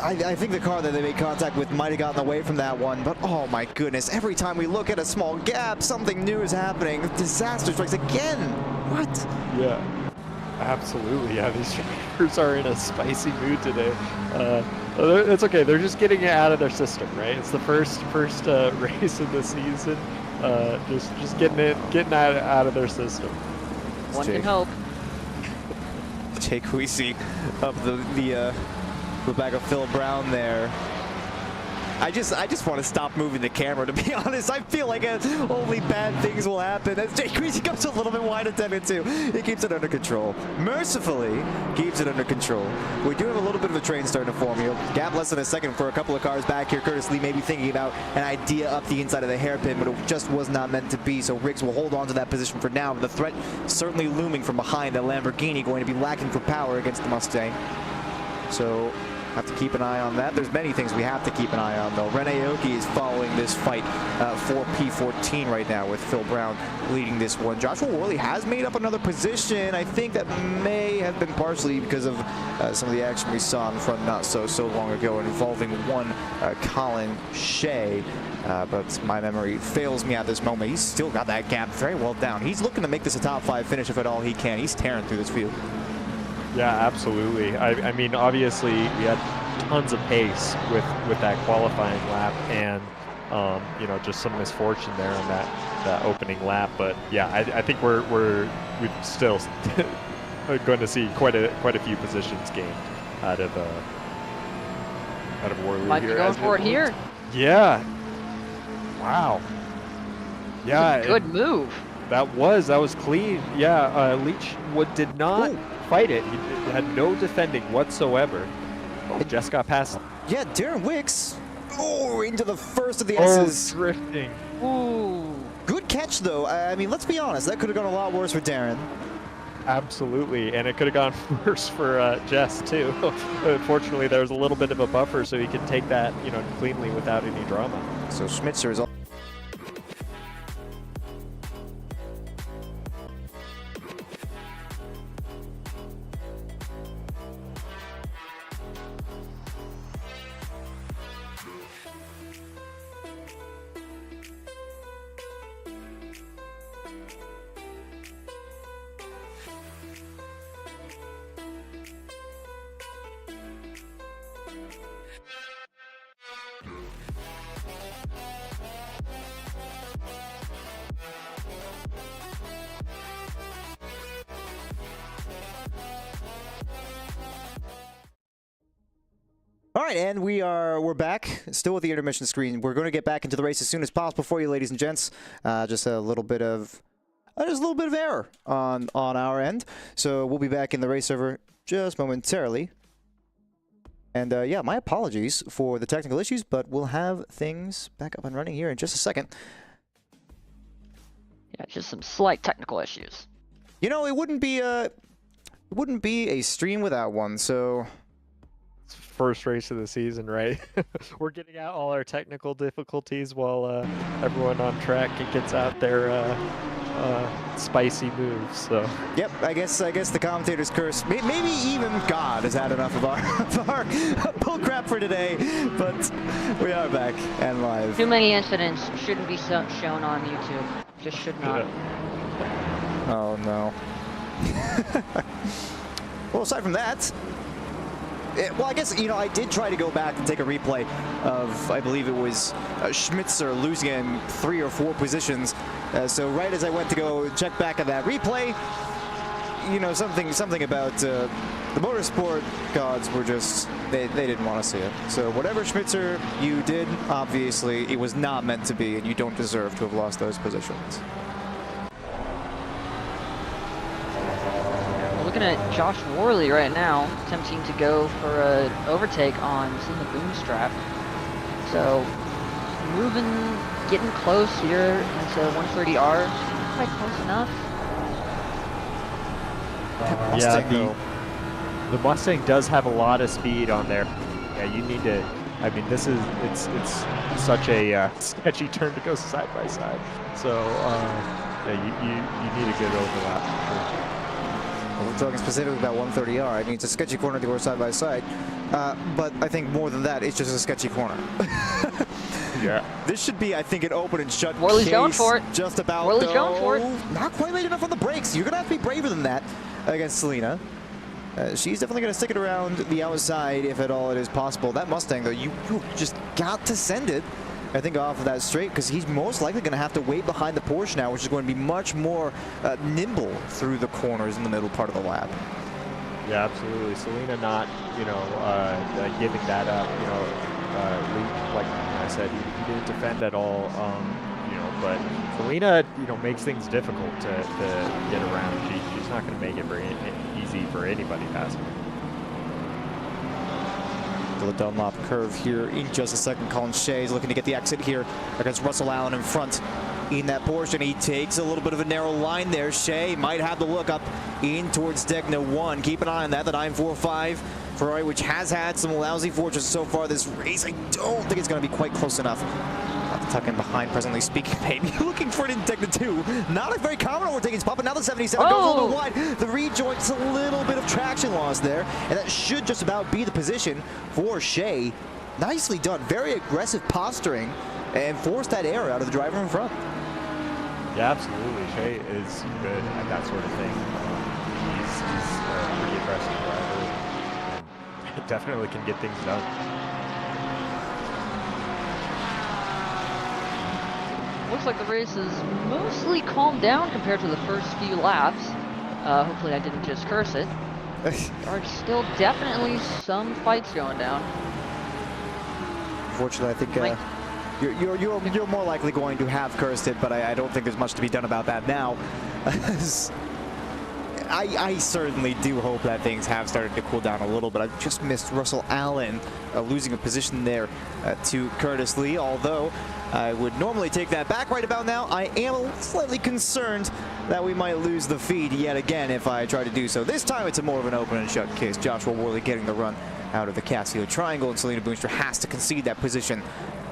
I think the car that they made contact with might have gotten away from that one, but oh my goodness, every time we look at a small gap, something new is happening. Disaster strikes again. What? Yeah, absolutely. Yeah, these drivers are in a spicy mood today. It's okay. They're just getting it out of their system, right? It's the first race of the season. Just getting that out of their system. One can hope. Jake Huisi up the back of Phil Brown there. I just want to stop moving the camera, to be honest. I feel like only bad things will happen as Jake Huisi goes a little bit wide attempted too. He keeps it under control. Mercifully keeps it under control. We do have a little bit of a train starting to form here. Gap less than a second for a couple of cars back here. Curtis Lee may be thinking about an idea up the inside of the hairpin, but it just was not meant to be. So Riggs will hold on to that position for now. But the threat certainly looming from behind. That Lamborghini going to be lacking for power against the Mustang. So have to keep an eye on that. There's many things we have to keep an eye on, though. Rene Aoki is following this fight for P14 right now, with Phil Brown leading this one. Joshua Worley has made up another position. I think that may have been partially because of some of the action we saw in front not so long ago involving one Colin Shea. But my memory fails me at this moment. He's still got that gap very well down. He's looking to make this a top 5 finish if at all he can. He's tearing through this field. Yeah, absolutely. I mean, obviously, we had tons of pace with that qualifying lap, and you know, just some misfortune there on that opening lap. But yeah, I think we're still going to see quite a few positions gained out of Worley Might here. be going for it here. Yeah. Wow. Yeah. Good move. That was clean. Yeah. Leach did not fight it. He had no defending whatsoever. Just got past. Yeah, Darren Wicks. Oh, into the first of the Oh, S's. drifting. Ooh. Good catch, though. I mean, let's be honest. That could have gone a lot worse for Darren. Absolutely, and it could have gone worse for Jess too. Unfortunately, there was a little bit of a buffer, so he could take that, you know, cleanly without any drama. So Schmitzer is all. All right, and we're back, still with the intermission screen. We're going to get back into the race as soon as possible for you, ladies and gents. Just a little bit of error on our end. So we'll be back in the race server just momentarily. And yeah, my apologies for the technical issues, but we'll have things back up and running here in just a second. Yeah, just some slight technical issues. You know, it wouldn't be a stream without one. So. First race of the season, right? We're getting out all our technical difficulties while everyone on track gets out their spicy moves. So. Yep, I guess the commentator's curse. Maybe even God has had enough of our bullcrap for today. But we are back and live. Too many incidents shouldn't be shown on YouTube. Just should not. Yeah. Oh no. Well, aside from that. Well, I guess, you know, I did try to go back and take a replay of, I believe it was Schmitzer losing in 3 or 4 positions. So right as I went to go check back at that replay, you know, something about the motorsport gods were just, they didn't want to see it. So whatever Schmitzer you did, obviously it was not meant to be, and you don't deserve to have lost those positions. Looking at Josh Worley right now, attempting to go for an overtake on Selena Boomstrap. So, getting close here into 130R. Not quite close enough. Yeah, the Mustang does have a lot of speed on there. Yeah, you need to. I mean, it's such a sketchy turn to go side by side. So, yeah, you need a good overlap. For sure. We're talking specifically about 130R. I mean, it's a sketchy corner to go side by side. But I think more than that, it's just a sketchy corner. Yeah. This should be, I think, an open and shut Worley's case. going for it. Just about. Worley's going for it. Not quite late enough on the brakes. You're going to have to be braver than that against Selena. She's definitely going to stick it around the outside if at all it is possible. That Mustang, though, you just got to send it, I think, off of that straight, because he's most likely going to have to wait behind the Porsche now, which is going to be much more nimble through the corners in the middle part of the lap. Yeah, absolutely. Selena not, you know, giving that up. You know, like I said, he didn't defend at all. You know, but Selena, you know, makes things difficult to get around. She's not going to make it very easy for anybody passing. The Dunlop curve here in just a second. Colin Shea is looking to get the exit here against Russell Allen in front in that Porsche, and he takes a little bit of a narrow line there. Shea might have the look up in towards Degna 1. Keep an eye on that, the 945 Ferrari, which has had some lousy fortunes so far this race. I don't think it's going to be quite close enough. Have to tuck in behind, presently speaking. Maybe looking for it in Degna 2. Not a very common overtaking spot, but now the 77 goes a little bit wide. The rejoint's a little bit of traction loss there, and that should just about be the position for Shea. Nicely done. Very aggressive posturing, and forced that air out of the driver in front. Yeah, absolutely. Shea is good at that sort of thing. He's a pretty aggressive driver. And definitely can get things done. Looks like the race is mostly calmed down compared to the first few laps. Hopefully I didn't just curse it. There are still definitely some fights going down. Unfortunately, I think you're more likely going to have cursed it, but I don't think there's much to be done about that now. I certainly do hope that things have started to cool down a little bit. I've just missed Russell Allen losing a position there to Curtis Lee, although I would normally take that back right about now. I am slightly concerned that we might lose the feed yet again if I try to do so. This time it's a more of an open and shut case. Joshua Worley getting the run out of the Casio triangle, and Selena Boonstra has to concede that position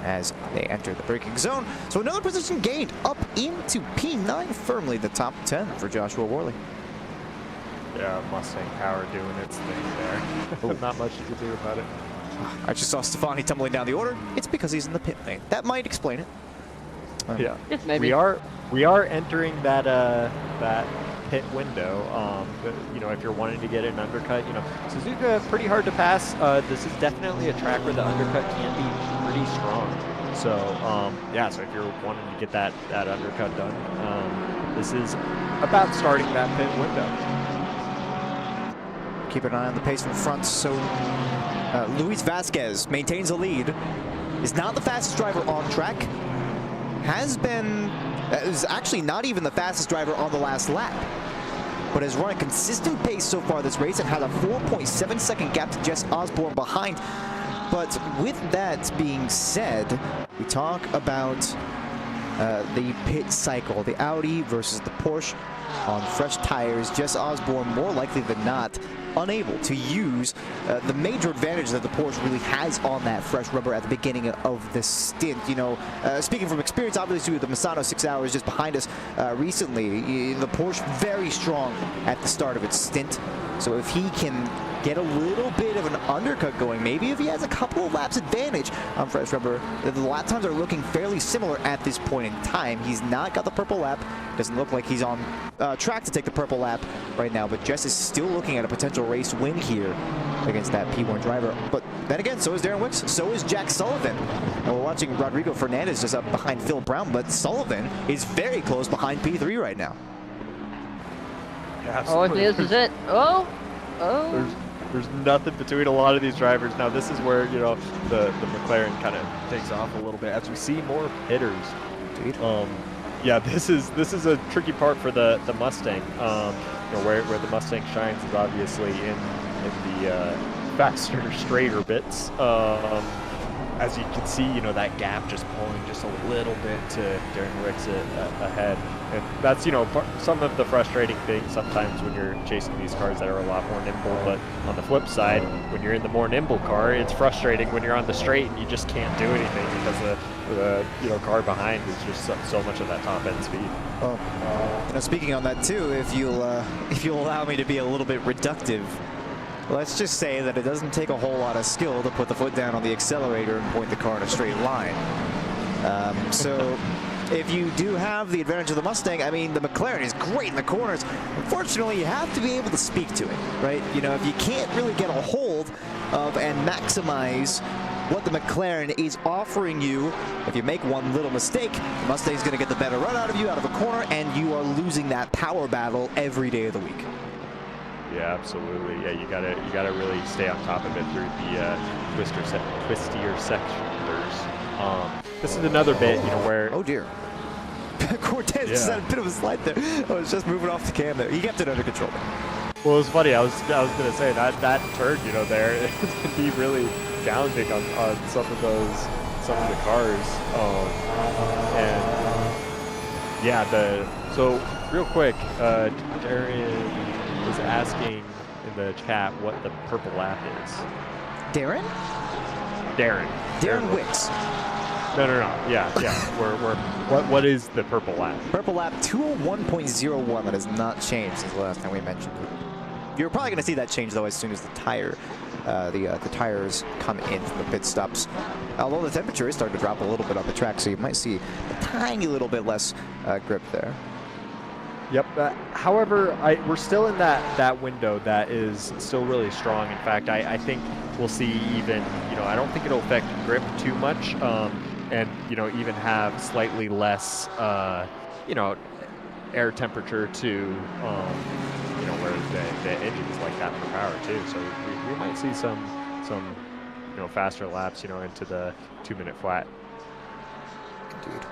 as they enter the braking zone. So another position gained up into P9, firmly the top 10 for Joshua Worley. Yeah, Mustang Power doing its thing there. Not much you can do about it. I just saw Stefani tumbling down the order. It's because he's in the pit lane. That might explain it. Yeah, Yes, maybe. we are entering that that pit window. You know, if you're wanting to get an undercut, you know, Suzuka pretty hard to pass. This is definitely a track where the undercut can be pretty strong. So yeah, so if you're wanting to get that undercut done, this is about starting that pit window. Keep an eye on the pace from front. So Luis Vasquez maintains a lead. Is not the fastest driver on track. Has been, is actually not even the fastest driver on the last lap, but has run a consistent pace so far this race and had a 4.7 second gap to Jess Osborne behind. But with that being said, we talk about the pit cycle, the Audi versus the Porsche on fresh tires. Jess Osborne, more likely than not, unable to use the major advantage that the Porsche really has on that fresh rubber at the beginning of the stint. You know, speaking from experience, obviously the Misano 6 hours just behind us recently, the Porsche very strong at the start of its stint. So if he can get a little bit of an undercut going, maybe if he has a couple of laps advantage on fresh rubber, the lap times are looking fairly similar at this point in time. He's not got the purple lap. Doesn't look like he's on track to take the purple lap right now, but Jess is still looking at a potential race win here against that P1 driver. But then again, so is Darren Wicks, so is Jack Sullivan. And we're watching Rodrigo Fernandez just up behind Phil Brown, but Sullivan is very close behind P3 right now. Yeah, Oh, I think this is it. Oh! There's nothing between a lot of these drivers. Now this is where, you know, the McLaren kind of takes off a little bit as we see more hitters. Dude. Yeah, this is a tricky part for the Mustang. You know, where the Mustang shines is obviously in the faster, straighter bits. As you can see, you know, that gap just pulling just a little bit to Darren Wicks ahead. And that's, you know, some of the frustrating things sometimes when you're chasing these cars that are a lot more nimble. But on the flip side, when you're in the more nimble car, it's frustrating when you're on the straight and you just can't do anything because the you know, car behind is just so much of that top end speed. Oh, you know, speaking on that too, if you'll allow me to be a little bit reductive, let's just say that it doesn't take a whole lot of skill to put the foot down on the accelerator and point the car in a straight line. So if you do have the advantage of the Mustang, I mean, the McLaren is great in the corners. Unfortunately, you have to be able to speak to it, right? You know, if you can't really get a hold of and maximize what the McLaren is offering you, if you make one little mistake, the Mustang's going to get the better run out of you out of a corner, and you are losing that power battle every day of the week. Yeah, absolutely. Yeah, you gotta really stay on top of it through the twistier sections. This is another bit, you know, where oh dear, Cortez just had a bit of a slide there. I was just moving off the cam there. He kept it under control. Well, it was funny. I was gonna say that turn, you know, there it can be really challenging on some of the cars. And yeah, so real quick, Darren was asking in the chat what the purple lap is. Darren Wicks. No. Yeah. What is the purple lap? Purple lap 201.01. That has not changed since the last time we mentioned it. You're probably going to see that change though as soon as the tires come in from the pit stops. Although the temperature is starting to drop a little bit on the track, so you might see a tiny little bit less grip there. Yep. However, we're still in that window that is still really strong. In fact, I think we'll see even, you know, I don't think it'll affect grip too much, and, you know, even have slightly less, you know, air temperature to, you know, where the engine's like that for power too. So we might see some, you know, faster laps, you know, into the 2-minute flat. Dude.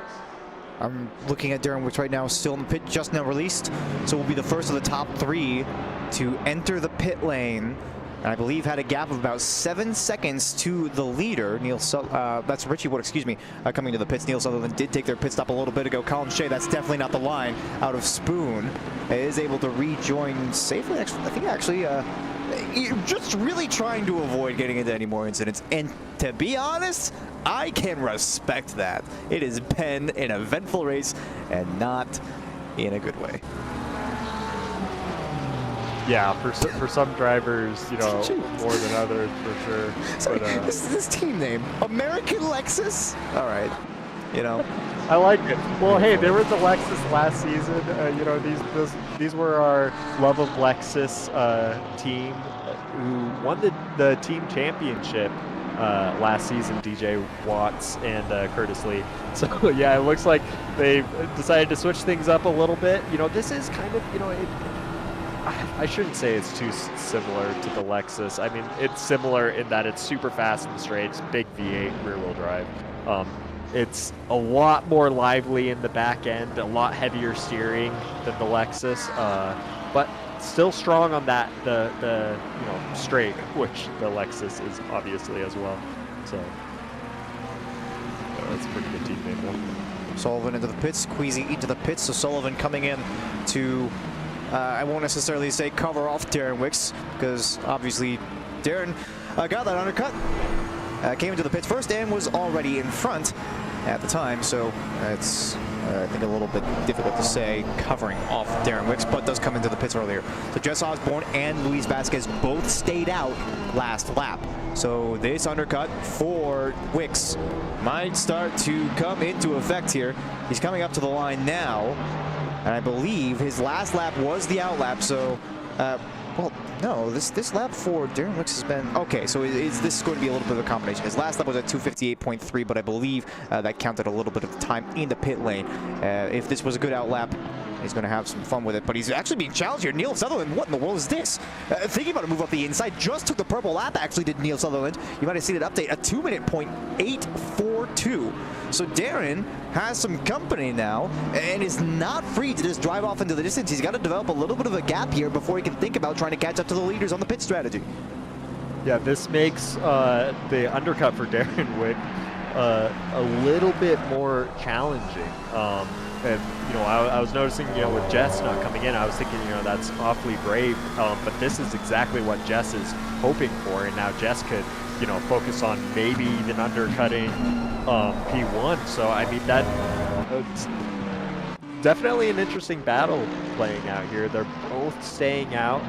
I'm looking at Darren Wicks right now, still in the pit, just now released. So we'll be the first of the top 3 to enter the pit lane. And I believe had a gap of about 7 seconds to the leader. That's Richie Wood, excuse me, coming to the pits. Neil Sutherland did take their pit stop a little bit ago. Colin Shea, that's definitely not the line out of Spoon, is able to rejoin safely. I think actually, just really trying to avoid getting into any more incidents. And to be honest, I can respect that. It has been an eventful race and not in a good way. Yeah, for some drivers, you know, more than others for sure. Sorry, But, this team name, American Lexus. All right, you know. I like it. Well, hey, there was a Lexus last season. You know, these were our Love of Lexus team who won the team championship last season. DJ Watts and Curtis Lee. So yeah, it looks like they've decided to switch things up a little bit. You know, this is kind of, you know, I shouldn't say it's too similar to the Lexus. I mean, it's similar in that it's super fast and straight. It's big V8 rear-wheel drive. It's a lot more lively in the back end, a lot heavier steering than the Lexus, but still strong on that the you know, straight, which the Lexus is obviously as well. So that's a pretty good team name though. Sullivan into the pits, Queasy into the pits. So Sullivan coming in to, I won't necessarily say cover off Darren Wicks, because obviously Darren got that undercut. Came into the pits first and was already in front at the time, so it's I think a little bit difficult to say covering off Darren Wicks, but does come into the pits earlier. So Jess Osborne and Luis Vasquez both stayed out last lap. So this undercut for Wicks might start to come into effect here. He's coming up to the line now, and I believe his last lap was the out lap, so well, no, this lap for Darren Wicks has been okay. So this is going to be a little bit of a combination. His last lap was at 2:58.3, but I believe that counted a little bit of the time in the pit lane. If this was a good out lap, he's going to have some fun with it. But he's actually being challenged here. Neil Sutherland, what in the world is this? Thinking about a move up the inside, just took the purple lap. Actually, did Neil Sutherland? You might have seen an update, a 2:08.42. So Darren has some company now and is not free to just drive off into the distance. He's got to develop a little bit of a gap here before he can think about trying to catch up to the leaders on the pit strategy. Yeah, this makes the undercut for Darren Wick a little bit more challenging. And, you know, I was noticing, you know, with Jess not coming in, I was thinking, you know, that's awfully brave. But this is exactly what Jess is hoping for, and now Jess could, you know, focus on maybe even undercutting P1. So, I mean, that's definitely an interesting battle playing out here. They're both staying out.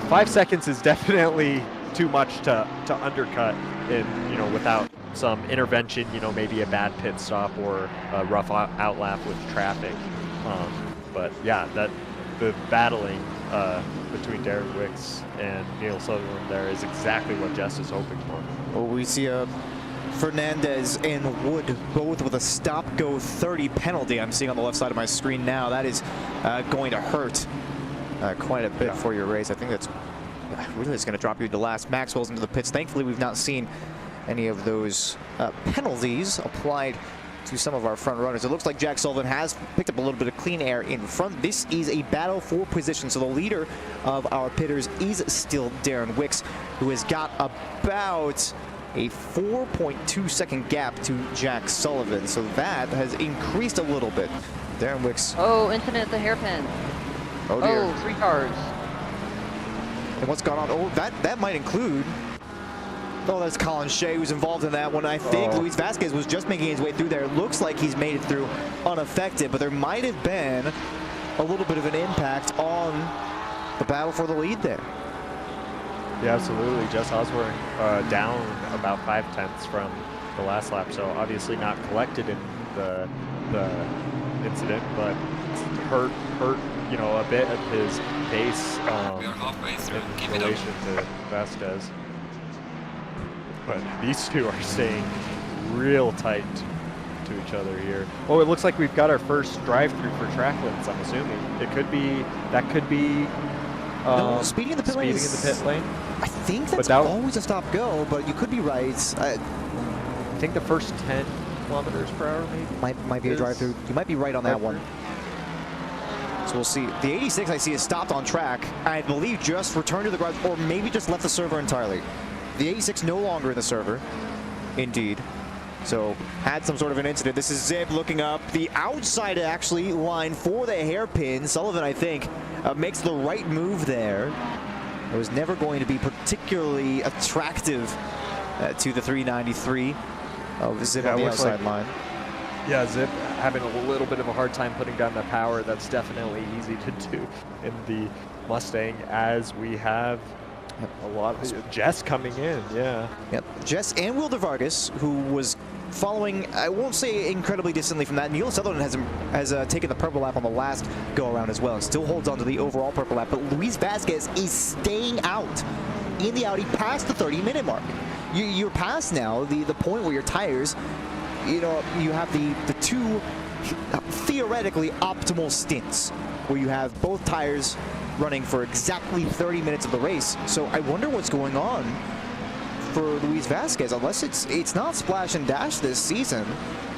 5 seconds is definitely too much to undercut, and, you know, without some intervention, you know, maybe a bad pit stop or a rough out lap with traffic. But yeah, the battling between Darren Wicks and Neil Sutherland there is exactly what Jess is hoping for. Well, we see Fernandez and Wood both with a stop-go 30 penalty. I'm seeing on the left side of my screen now. That is going to hurt quite a bit for your race. I think that's really is going to drop you to last. Maxwell's into the pits. Thankfully, we've not seen any of those penalties applied to some of our front runners. It looks like Jack Sullivan has picked up a little bit of clean air in front. This is a battle for position. So the leader of our pitters is still Darren Wicks, who has got about a 4.2 second gap to Jack Sullivan. So that has increased a little bit. Darren Wicks. Oh, incident at the hairpin. Oh dear. Oh, 3 cars. And what's gone on? Oh, that might include. Oh, that's Colin Shea who's involved in that one. I think Luis Vasquez was just making his way through there. It looks like he's made it through unaffected, but there might have been a little bit of an impact on the battle for the lead there. Yeah, absolutely. Jess Osborne down about 5/10 from the last lap, so obviously not collected in the incident, but hurt, you know, a bit of his pace in relation to Vasquez. But these two are staying real tight to each other here. Oh, it looks like we've got our first drive-through for track limits, I'm assuming. That could be no, speeding in the pit lane. I think that's always a stop-go, but you could be right. I think the first 10 kilometers per hour, maybe. Might be a drive-through. You might be right on that one. So we'll see. The 86 I see is stopped on track. I believe just returned to the garage, or maybe just left the server entirely. The 86 no longer in the server. Indeed. So had some sort of an incident. This is Zip looking up the outside actually line for the hairpin. Sullivan, I think, makes the right move there. It was never going to be particularly attractive to the 393 of Zip on the outside line. Yeah, Zip having a little bit of a hard time putting down the power. That's definitely easy to do in the Mustang, as we have a lot of Jess coming in. Yeah. Yep. Jess and Wilder Vargas, who was following, I won't say incredibly distantly from that. Neil Sutherland has taken the purple lap on the last go around as well, and still holds on to the overall purple lap. But Luis Vasquez is staying out in the Audi past the 30-minute mark. You're past now the point where your tires, you know, you have the two theoretically optimal stints where you have both tires running for exactly 30 minutes of the race. So I wonder what's going on for Luis Vasquez, unless it's not splash and dash this season.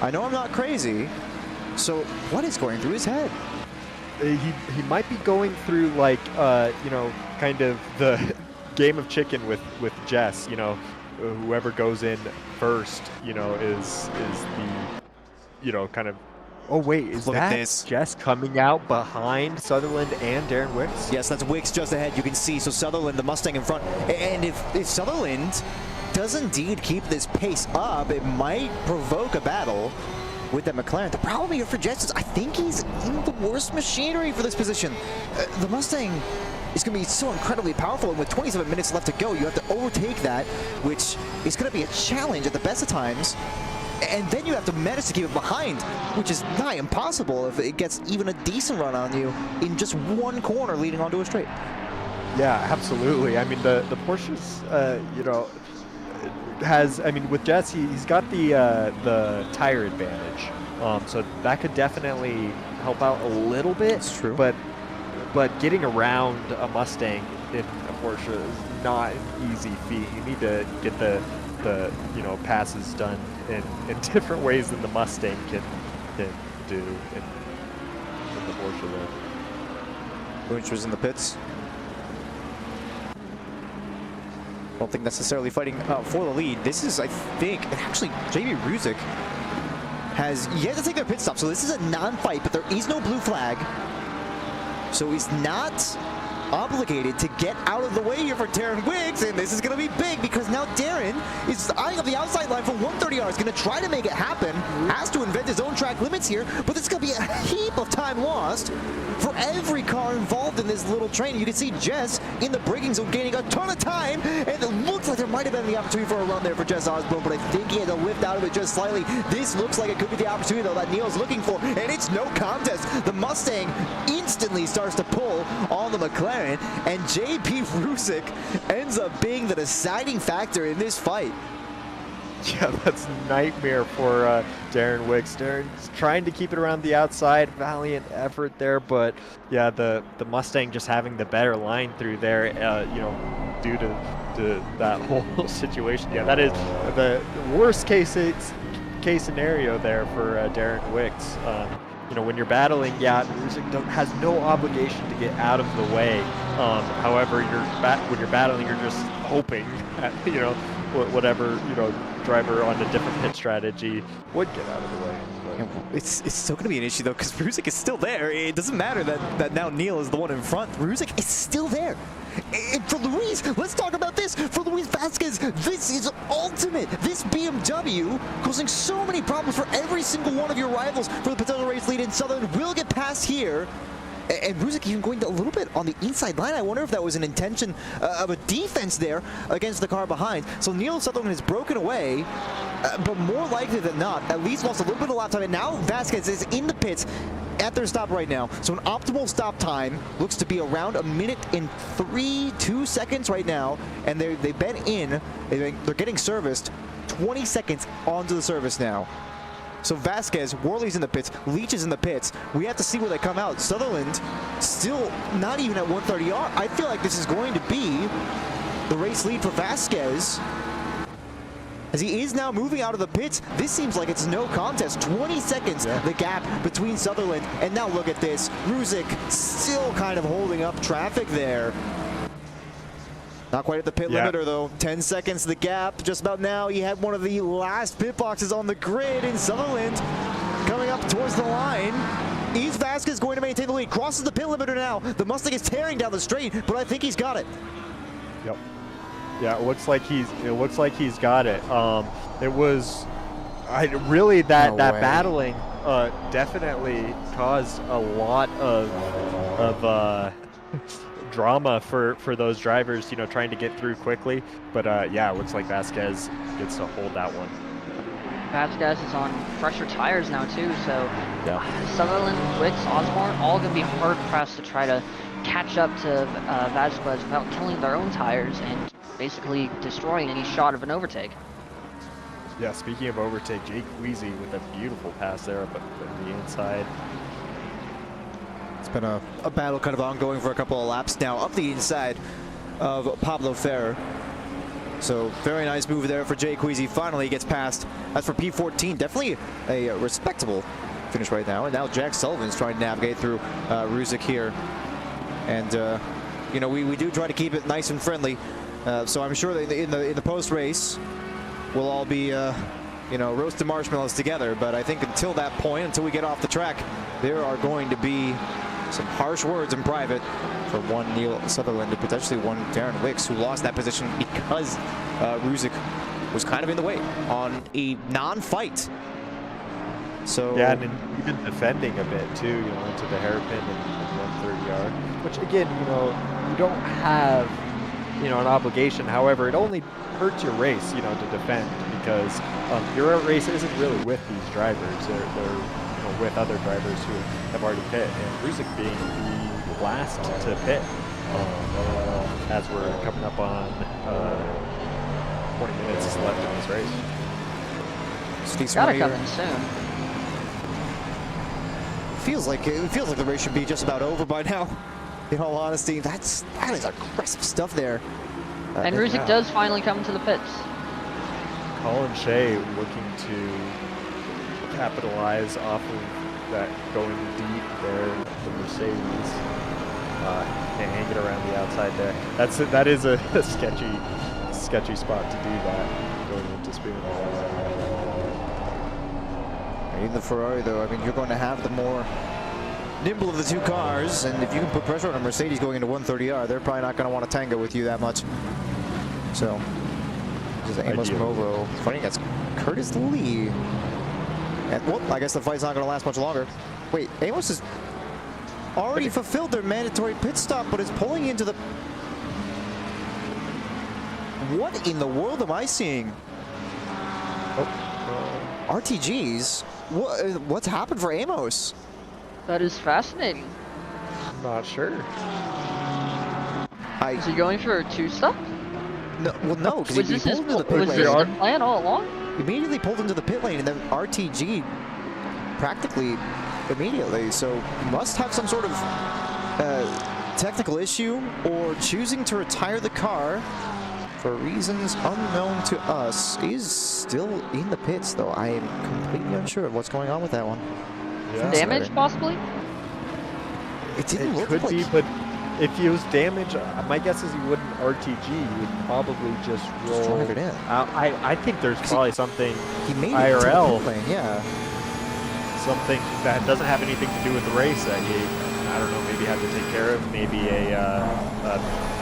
I know I'm not crazy. So what is going through his head? He might be going through, like, you know, kind of the game of chicken with Jess. You know, whoever goes in first, you know, is the, you know, kind of. Oh wait, is that Jess coming out behind Sutherland and Darren Wicks? Yes, that's Wicks just ahead. You can see, so Sutherland, the Mustang in front. And if Sutherland does indeed keep this pace up, it might provoke a battle with that McLaren. The problem here for Jess is I think he's in the worst machinery for this position. The Mustang is going to be so incredibly powerful, and with 27 minutes left to go, you have to overtake that, which is going to be a challenge at the best of times. And then you have to manage to keep it behind, which is nigh impossible if it gets even a decent run on you in just one corner leading onto a straight. Yeah, absolutely. I mean, the Porsche's, you know, has, I mean, with Jess, he's got the tire advantage. So that could definitely help out a little bit. That's true. But getting around a Mustang in a Porsche is not an easy feat. You need to get the you know, passes done in different ways than the Mustang can do in the Porsche there. Bunch was in the pits. Don't think necessarily fighting for the lead. This is, I think, actually JB Ruzic has yet to take their pit stop. So this is a non-fight, but there is no blue flag. So he's not obligated to get out of the way here for Darren Wicks, and this is going to be big because now Darren is eyeing up the outside line for 130R. He's going to try to make it happen, has to invent his own track limits here, but this is going to be a heap of time lost for every car involved in this little train. You can see Jess in the braking zone gaining a ton of time, and it looks like there might have been the opportunity for a run there for Jess Osborne, but I think he had to lift out of it just slightly. This looks like it could be the opportunity, though, that Neil's looking for, and it's no contest. The Mustang instantly starts to pull on the McLaren, and JP Ruzic ends up being the deciding factor in this fight. Yeah, that's a nightmare for Darren Wicks. Darren's trying to keep it around the outside. Valiant effort there, but yeah, the Mustang just having the better line through there, you know, due to that whole situation. Yeah, that is the worst case scenario there for Darren Wicks. You know, when you're battling, yeah, Ruzic has no obligation to get out of the way. However, when you're battling, you're just hoping at, you know, whatever, you know, driver on a different pit strategy would get out of the way. It's still going to be an issue, though, because Ruzic is still there. It doesn't matter that now Neil is the one in front. Ruzic is still there. And for Luis, let's talk about this. For Luis Vasquez, this is ultimate. This BMW causing so many problems for every single one of your rivals for the potential race lead, and Sutherland will get past here. And Ruzic even going a little bit on the inside line. I wonder if that was an intention of a defense there against the car behind. So Neil Sutherland has broken away, but more likely than not, at least lost a little bit of lap time. And now Vasquez is in the pits at their stop right now. So an optimal stop time looks to be around 1 minute and 2 seconds right now. And they've been in, they're getting serviced 20 seconds onto the service now. So Vasquez, Worley's in the pits, Leach is in the pits. We have to see where they come out. Sutherland still not even at 130R. I feel like this is going to be the race lead for Vasquez. as he is now moving out of the pits. This seems like it's no contest. 20 seconds, the gap between Sutherland. And now look at this. Ruzik still kind of holding up traffic there. Not quite at the pit limiter, though. 10 seconds, the gap. Just about now, he had one of the last pit boxes on the grid in Sutherland. Coming up towards the line. Is Vasquez going to maintain the lead? Crosses the pit limiter now. The Mustang is tearing down the straight, but I think he's got it. Yep. Yeah, it looks like he's got it. It was really that battling definitely caused a lot of drama for those drivers, you know, trying to get through quickly. But yeah, it looks like Vasquez gets to hold that one. Vasquez is on fresher tires now too, so Sutherland, Wicks, Osborne, all gonna be hard pressed to try to catch up to Vasquez without killing their own tires and basically destroying any shot of an overtake. Yeah, speaking of overtake, Jake Wheezy with a beautiful pass there up on the inside. It's been a battle kind of ongoing for a couple of laps now up the inside of Pablo Ferrer. So very nice move there for Jake Wheezy. Finally gets past. As for P14, definitely a respectable finish right now. And now Jack Sullivan's trying to navigate through Ruzik here. And you know, we do try to keep it nice and friendly. So I'm sure that in the post race, we'll all be you know, roasting marshmallows together. But I think until that point, until we get off the track, there are going to be some harsh words in private for one Neil Sutherland and potentially one Darren Wicks, who lost that position because Ruzik was kind of in the way on a non-fight. So yeah, and even defending a bit too, you know, into the hairpin and 130R, which again, you know, you don't have, you know, an obligation. However, it only hurts your race, you know, to defend, because your race isn't really with these drivers. They're you know, with other drivers who have already pit, and Ruzik being the last to pit as we're coming up on 20 minutes left in this race. Gotta come in soon. Feels like the race should be just about over by now. In all honesty, that is aggressive stuff there. And Ruzik does finally come to the pits. Colin Shea looking to capitalize off of that going deep there, the Mercedes, hanging around the outside there. That is a sketchy spot to do that, going into spoon. In the Ferrari, though, I mean, you're going to have the more nimble of the two cars, and if you can put pressure on a Mercedes going into 130R, they're probably not going to want to tango with you that much. So, this is Amos Movo fighting against Curtis Lee. And, well, I guess the fight's not going to last much longer. Wait, Amos has already fulfilled their mandatory pit stop, but is pulling into the... What in the world am I seeing? RTGs? What's happened for Amos? That is fascinating. I'm not sure. Is he going for a two-stop? No, well, no, because Was he this pulled into the pit was lane. this the plan all along? Immediately pulled into the pit lane, and then RTG practically immediately. So must have some sort of technical issue, or choosing to retire the car for reasons unknown to us. Is still in the pits, though. I am completely unsure of what's going on with that one. Yeah. Damage, possibly? It didn't look could like... be, but if he was damaged, my guess is he wouldn't RTG. He would probably just roll. Drive it in. I think there's probably something He made IRL, it to the pit lane, yeah. something that doesn't have anything to do with the race that he, I don't know, maybe had to take care of, maybe a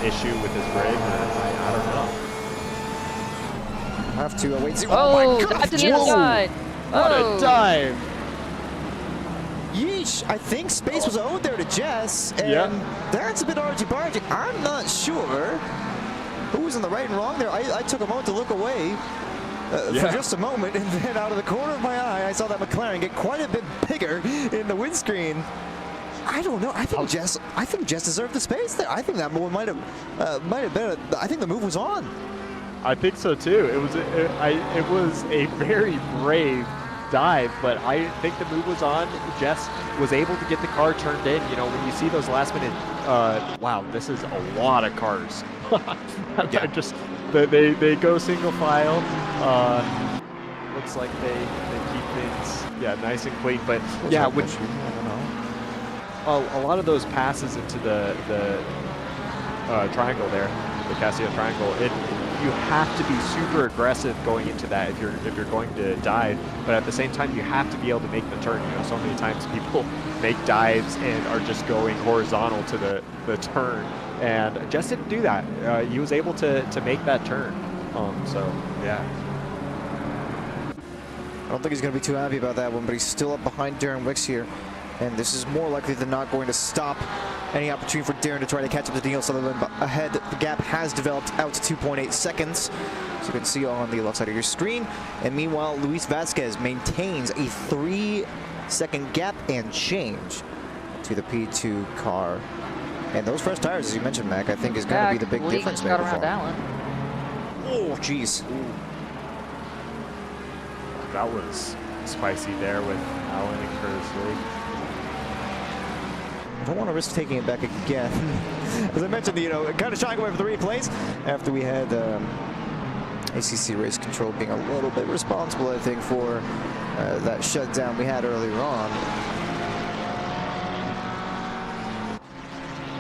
issue with his rig, or I don't know. I'll have to wait. Oh, my God! dive to the inside. What a dive! Yeesh, I think space was owed there to Jess, and that's a bit argy-bargy. I'm not sure who was in the right and wrong there. I took a moment to look away for just a moment, and then out of the corner of my eye, I saw that McLaren get quite a bit bigger in the windscreen. I don't know. I think Jess deserved the space there. I think that move might have been. I think the move was on. I think so too. It was a very brave dive, but I think the move was on. Jess was able to get the car turned in. You know, when you see those last minute, wow, this is a lot of cars. They go single file. Looks like they keep things nice and clean. But yeah, which a lot of those passes into the triangle there, the Casio triangle, you have to be super aggressive going into that if you're going to dive, but at the same time you have to be able to make the turn. You know, so many times people make dives and are just going horizontal to the turn, and Jess didn't do that. He was able to make that turn. So yeah. I don't think he's going to be too happy about that one, but he's still up behind Darren Wicks here. And this is more likely than not going to stop any opportunity for Darren to try to catch up to Daniel Sutherland. But ahead, the gap has developed out to 2.8 seconds. So you can see on the left side of your screen. And meanwhile, Luis Vasquez maintains a 3-second gap and change to the P2 car. And those fresh tires, as you mentioned, Mac, I think is going to be the big difference maker for him. Oh, jeez. That was spicy there with Allen and Curtis Lee. I don't want to risk taking it back again. As I mentioned, you know, kind of shying away from the replays after we had ACC Race Control being a little bit responsible, I think, for that shutdown we had earlier on.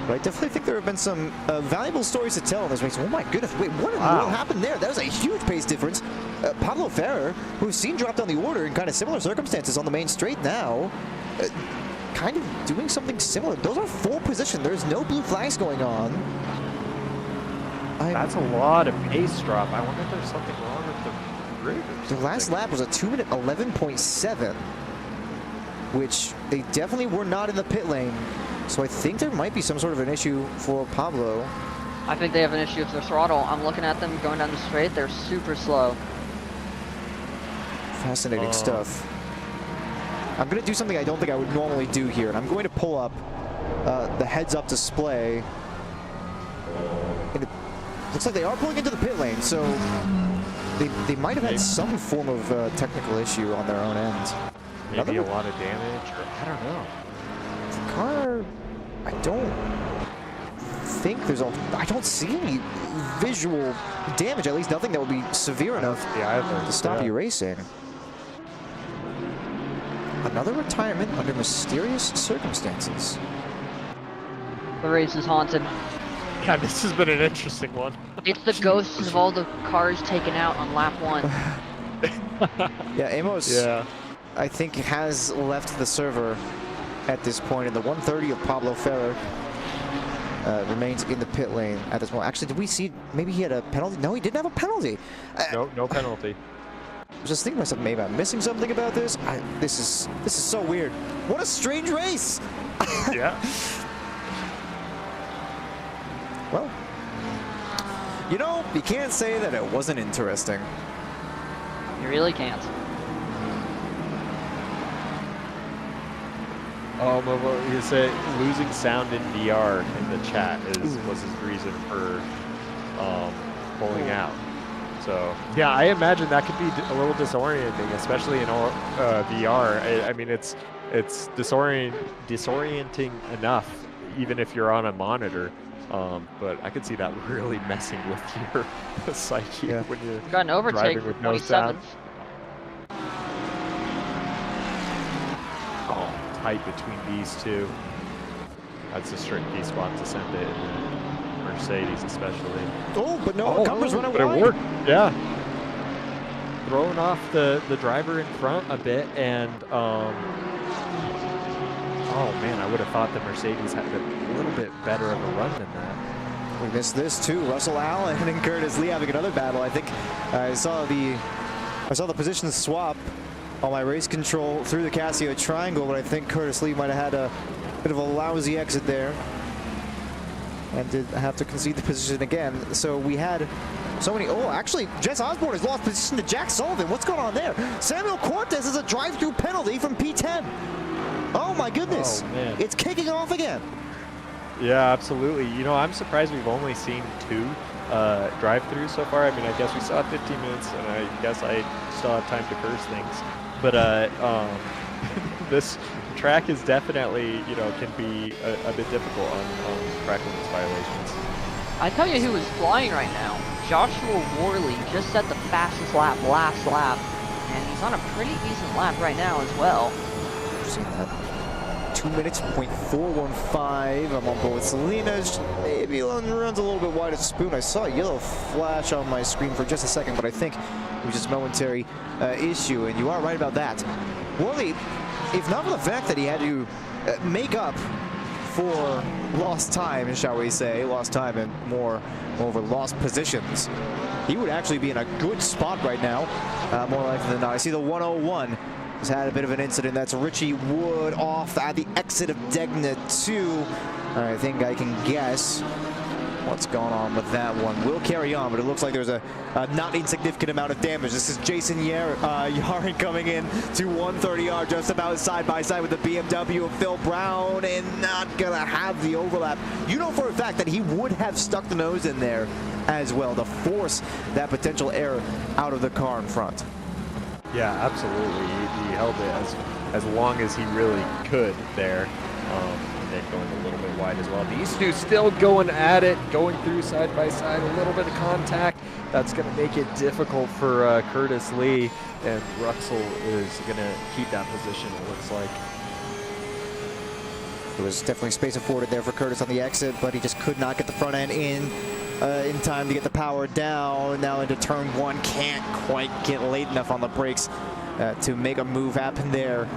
But I definitely think there have been some valuable stories to tell in this race. Oh my goodness, wait, what in the world happened there? That was a huge pace difference. Pablo Ferrer, who we've seen drop down the order in kind of similar circumstances on the main straight now, kind of doing something similar. Those are 4 position. There's no blue flags going on. That's a lot of pace drop. I wonder if there's something wrong with the grid. The last lap was a 2-minute 11.7, which they definitely were not in the pit lane. So I think there might be some sort of an issue for Pablo. I think they have an issue with their throttle. I'm looking at them going down the straight. They're super slow. Fascinating stuff. I'm going to do something I don't think I would normally do here, and I'm going to pull up the heads-up display. And it looks like they are pulling into the pit lane, so they might have had some form of technical issue on their own end. Maybe a lot of damage, or I don't know. The car, I don't think I don't see any visual damage, at least nothing that would be severe enough to stop you racing. Another retirement under mysterious circumstances. The race is haunted. Yeah, this has been an interesting one. It's the ghosts of all the cars taken out on lap 1. Yeah, Amos, I think, has left the server at this point, and the 130 of Pablo Ferrer remains in the pit lane at this point. Actually, did we see, maybe he had a penalty? No, he didn't have a penalty. No penalty. I was just thinking to myself, maybe I'm missing something about this. This is so weird. What a strange race. Yeah. Well, you know, you can't say that it wasn't interesting. You really can't. You say losing sound in VR in the chat was his reason for pulling out. So yeah, I imagine that could be a little disorienting, especially in VR. I mean, it's disorienting enough, even if you're on a monitor. But I could see that really messing with your psyche when you're got an overtake driving with no sound. Oh, tight between these two. That's a tricky spot to send it in the Mercedes, especially. Oh, but no, Cumbers went away. But it worked, yeah. Throwing off the driver in front a bit, and oh man, I would have thought the Mercedes had a little bit better of a run than that. We missed this too. Russell Allen and Curtis Lee having another battle. I think I saw the position swap on my race control through the Casio triangle, but I think Curtis Lee might have had a bit of a lousy exit there and did have to concede the position again. So we had so many. Oh, actually, Jess Osborne has lost position to Jack Sullivan. What's going on there? Samuel Cortez is a drive-through penalty from P10. Oh my goodness! Oh, man. It's kicking off again. Yeah, absolutely. You know, I'm surprised we've only seen 2 drive-throughs so far. I mean, I guess we still have 15 minutes, and I guess I still have time to curse things. But this track is definitely, you know, can be a bit difficult on track limits violations. I tell you who is flying right now. Joshua Worley just set the fastest lap last lap, and he's on a pretty decent lap right now as well. See that? 2 minutes, .415. I'm on board with Selena. Maybe runs a little bit wide of Spoon. I saw a yellow flash on my screen for just a second, but I think it was just a momentary issue, and you are right about that. Worley, if not for the fact that he had to make up for lost time, shall we say, lost time and more over lost positions, he would actually be in a good spot right now, more likely than not. I see the 101 has had a bit of an incident. That's Richie Wood off at the exit of Degna 2. I think I can guess what's going on with that one. We'll carry on, but it looks like there's a not insignificant amount of damage. This is Jason Yarin coming in to 130R, just about side by side with the BMW of Phil Brown, and not gonna have the overlap. You know for a fact that he would have stuck the nose in there as well to force that potential error out of the car in front. Yeah, absolutely. He held it as long as he really could there. And then going a little bit wide as well. These two still going at it, going through side by side, a little bit of contact. That's going to make it difficult for Curtis Lee, and Ruxel is going to keep that position, it looks like. There was definitely space afforded there for Curtis on the exit, but he just could not get the front end in time to get the power down. Now into turn one, can't quite get late enough on the brakes to make a move happen there.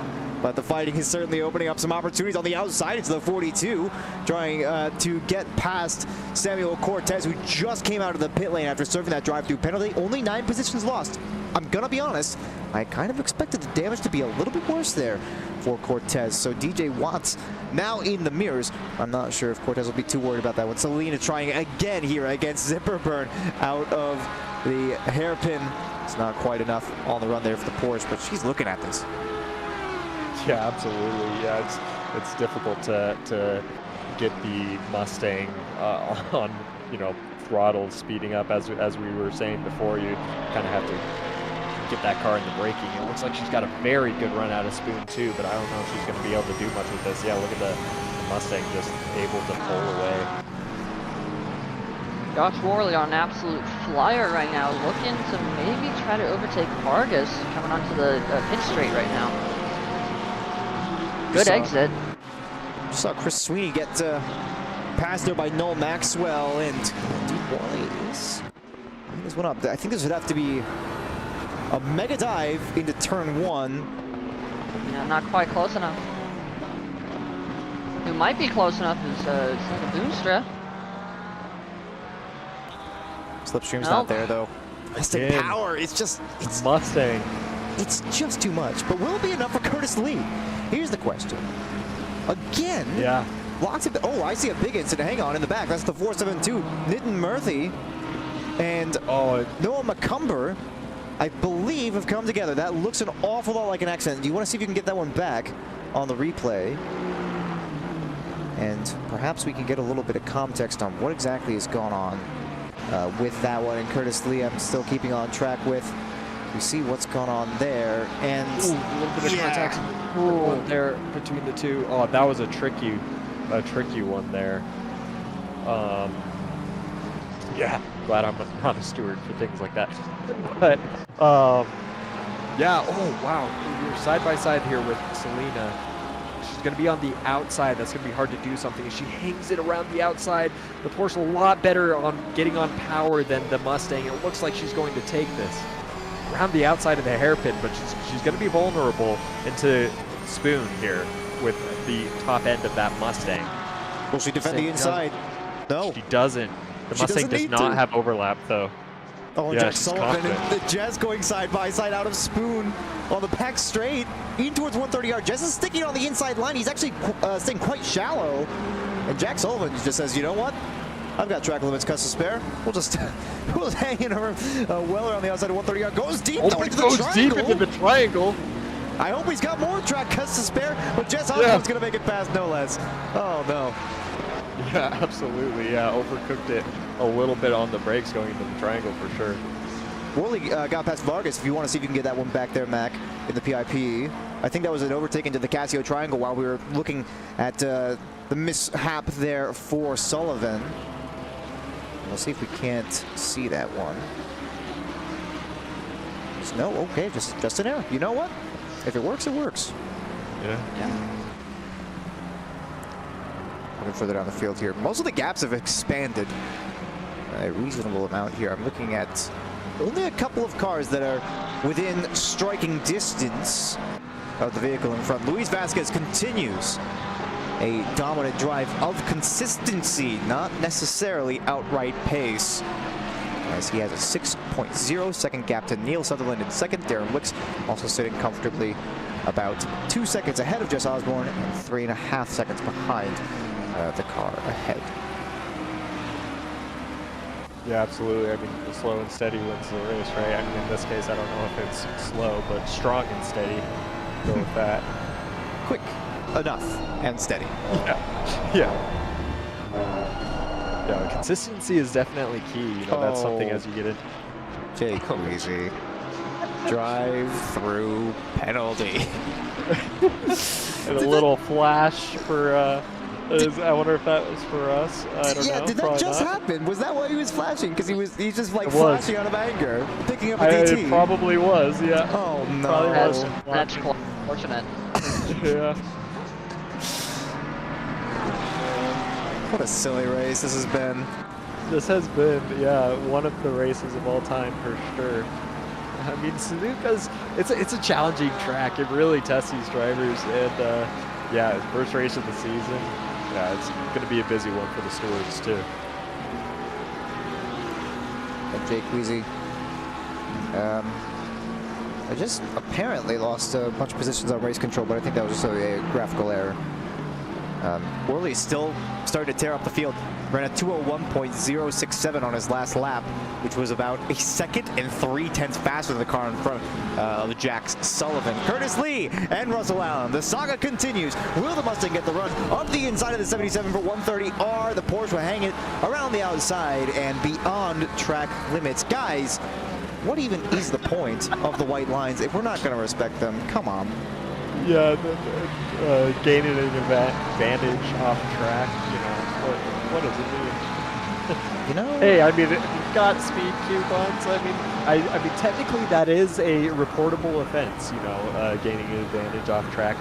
But the fighting is certainly opening up some opportunities on the outside into the 42, trying to get past Samuel Cortez, who just came out of the pit lane after serving that drive-through penalty. Only 9 positions lost. I'm gonna be honest, I kind of expected the damage to be a little bit worse there for Cortez. So DJ Watts now in the mirrors. I'm not sure if Cortez will be too worried about that one. Selena trying again here against Zipperburn out of the hairpin. It's not quite enough on the run there for the Porsche, but she's looking at this. Yeah, absolutely. Yeah, it's difficult to get the Mustang on, throttle speeding up, as we were saying before. You kind of have to get that car into braking. It looks like she's got a very good run out of Spoon too, but I don't know if she's going to be able to do much with this. Yeah, look at the Mustang just able to pull away. Josh Worley on an absolute flyer right now, looking to maybe try to overtake Vargas coming onto the pit straight right now. Good exit. Saw Chris Sweeney get passed there by Noel Maxwell, and indeed Worley is bringing this one up. I think this would have to be a mega dive into turn one. Yeah, not quite close enough. Who might be close enough is Selena Boonstra. Slipstream's not there though. Mustang power, it's Mustang. It's just too much, but will it be enough for Curtis Lee? Here's the question. Again, yeah. Lots of, oh, I see a big incident. Hang on, in the back. That's the 472. Nitin Murthy and Noah McCumber, I believe, have come together. That looks an awful lot like an accident. Do you want to see if you can get that one back on the replay? And perhaps we can get a little bit of context on what exactly has gone on with that one. And Curtis Lee, I'm still keeping on track with. We see what's going on there, and a little bit of contact there between the two. Oh, that was a tricky one there. Yeah, glad I'm not a steward for things like that. But yeah. Oh wow, we're side by side here with Selena. She's going to be on the outside. That's going to be hard to do something. As she hangs it around the outside, the Porsche a lot better on getting on power than the Mustang. It looks like she's going to take this around the outside of the hairpin, but she's going to be vulnerable into Spoon here with the top end of that Mustang. Will she defend the inside? No. She doesn't. The Mustang does not have overlap, though. Oh, yeah, Jack Sullivan and the Jazz going side by side out of Spoon on the back straight, in towards 130R. Jazz is sticking on the inside line. He's actually staying quite shallow. And Jack Sullivan just says, you know what? I've got track limits cuts to spare. We'll just hang in her Weller on the outside of 130R. Goes deep into the triangle. I hope he's got more track cuts to spare, but Jess Osborne's going to make it past no less. Oh, no. Yeah, absolutely. Yeah, overcooked it a little bit on the brakes going into the triangle for sure. Worley got past Vargas. If you want to see if you can get that one back there, Mac, in the PIP. I think that was an overtake into the Casio triangle while we were looking at the mishap there for Sullivan. We'll see if we can't see that one. No, okay, just an error. You know what? If it works, it works. Yeah. Looking further down the field here. Most of the gaps have expanded a reasonable amount here. I'm looking at only a couple of cars that are within striking distance of the vehicle in front. Luis Vasquez continues a dominant drive of consistency, not necessarily outright pace, as he has a 6.0 second gap to Neil Sutherland in second. Darren Wicks also sitting comfortably about 2 seconds ahead of Jess Osborne and 3.5 seconds behind the car ahead. Yeah, absolutely. I mean, the slow and steady wins the race, right? I mean, in this case, I don't know if it's slow, but strong and steady. Go with that. Quick enough and steady. Yeah, consistency is definitely key. You know, that's something as you get in. Jake Weezy. Drive through penalty. And a little flash for, I wonder if that was for us. I don't know. Yeah, did that Probably just not. happen? Was that why he was flashing? Because he's just like It was. flashing out of anger, picking up a DT. It probably was, yeah. Oh Probably no. was. That's fortunate. Yeah. What a silly race this has been. This has been, yeah, one of the races of all time for sure. I mean, Suzuka's, it's a challenging track. It really tests these drivers, and yeah, first race of the season. Yeah, it's going to be a busy one for the stewards too. And Jake Weezy. I just apparently lost a bunch of positions on race control, but I think that was just a graphical error. Worley still starting to tear up the field. Ran a 201.067 on his last lap, which was about a second and 3/10 faster than the car in front of Jack Sullivan. Curtis Lee and Russell Allen. The saga continues. Will the Mustang get the run of the inside of the 77 for 130R? The Porsche will hang it around the outside and beyond track limits. Guys, what even is the point of the white lines if we're not going to respect them? Come on. Yeah, gaining an advantage off track, you know, what does it mean? You know? Hey, I mean, you've got speed coupons. I mean, technically that is a reportable offense, you know, gaining an advantage off track.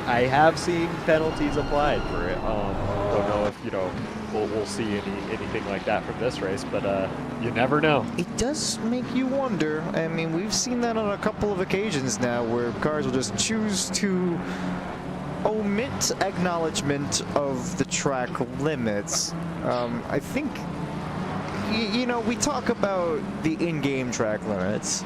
I have seen penalties applied for it. Don't know if, you know, we'll see anything like that from this race, but you never know. It does make you wonder. I mean, we've seen that on a couple of occasions now where cars will just choose to omit acknowledgement of the track limits. I think, you know, we talk about the in-game track limits.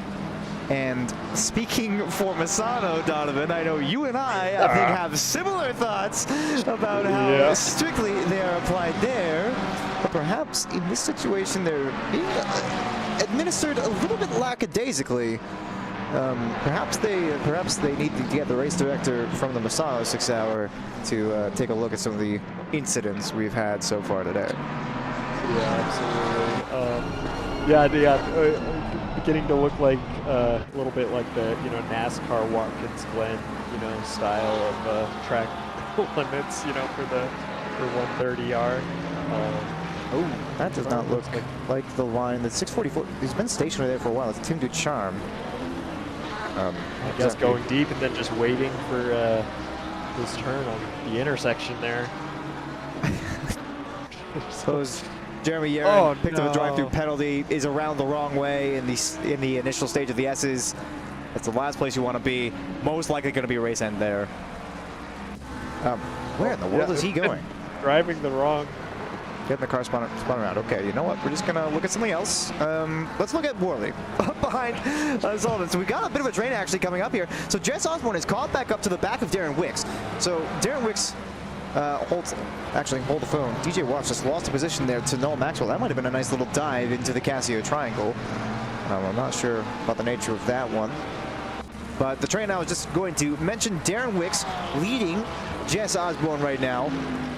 And speaking for Misano, Donovan, I know you and I think have similar thoughts about how strictly they are applied there. But perhaps in this situation they're being administered a little bit lackadaisically. Perhaps they need to get the race director from the Misano 6 Hour to take a look at some of the incidents we've had so far today. Yeah, absolutely. Beginning to look like a little bit like the, you know, NASCAR Watkins Glen, you know, style of track limits, you know, for 130R. Oh, that does not look like the line. The 644, he's been stationary there for a while. It's tuned to charm. I guess going deep and then just waiting for this turn on the intersection there. Suppose Jeremy Yaron picked up a drive-through penalty, is around the wrong way in the initial stage of the S's. That's the last place you want to be. Most likely going to be a race end there. Where in the world is he going? Driving the wrong. Getting the car spun around. Okay, you know what? We're just going to look at something else. Let's look at Worley up behind Sullivan. So we got a bit of a train actually coming up here. So Jess Osborne is caught back up to the back of Darren Wicks. So Darren Wicks hold the phone. DJ Watts just lost a position there to Noel Maxwell. That might have been a nice little dive into the Casio triangle. I'm not sure about the nature of that one. But the train now is just going to mention Darren Wicks leading Jess Osborne right now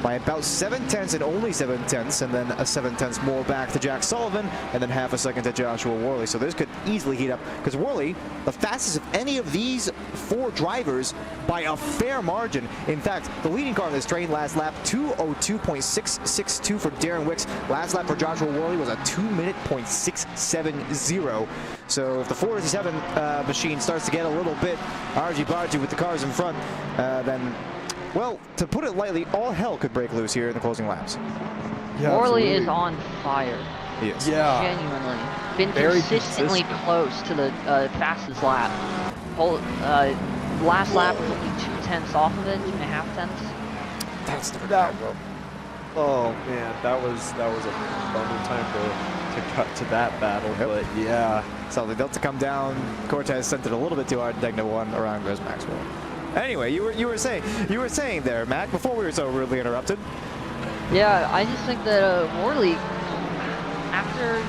by about 7/10 and only 7/10, and then a 7/10 more back to Jack Sullivan, and then half a second to Joshua Worley. So this could easily heat up, because Worley, the fastest of any of these 4 drivers by a fair margin. In fact, the leading car in this train last lap, 2:02.662 for Darren Wicks. Last lap for Joshua Worley was a 2:0670. So if the 457 machine starts to get a little bit argy-bargy with the cars in front, then, well, to put it lightly, all hell could break loose here in the closing laps. Yeah, Worley absolutely. is on fire. Yes. Yeah. Genuinely. Been Very consistently close to the fastest lap. Last lap was only 2/10 off of it, 2.5 tenths. That's the Oh man, that was a bummer time to cut to that battle. But yeah, So the Delta come down. Cortez sent it a little bit too hard. Degna 1 around goes Maxwell. Anyway, you were saying there, Mac, before we were so rudely interrupted. Yeah, I just think that Worley, after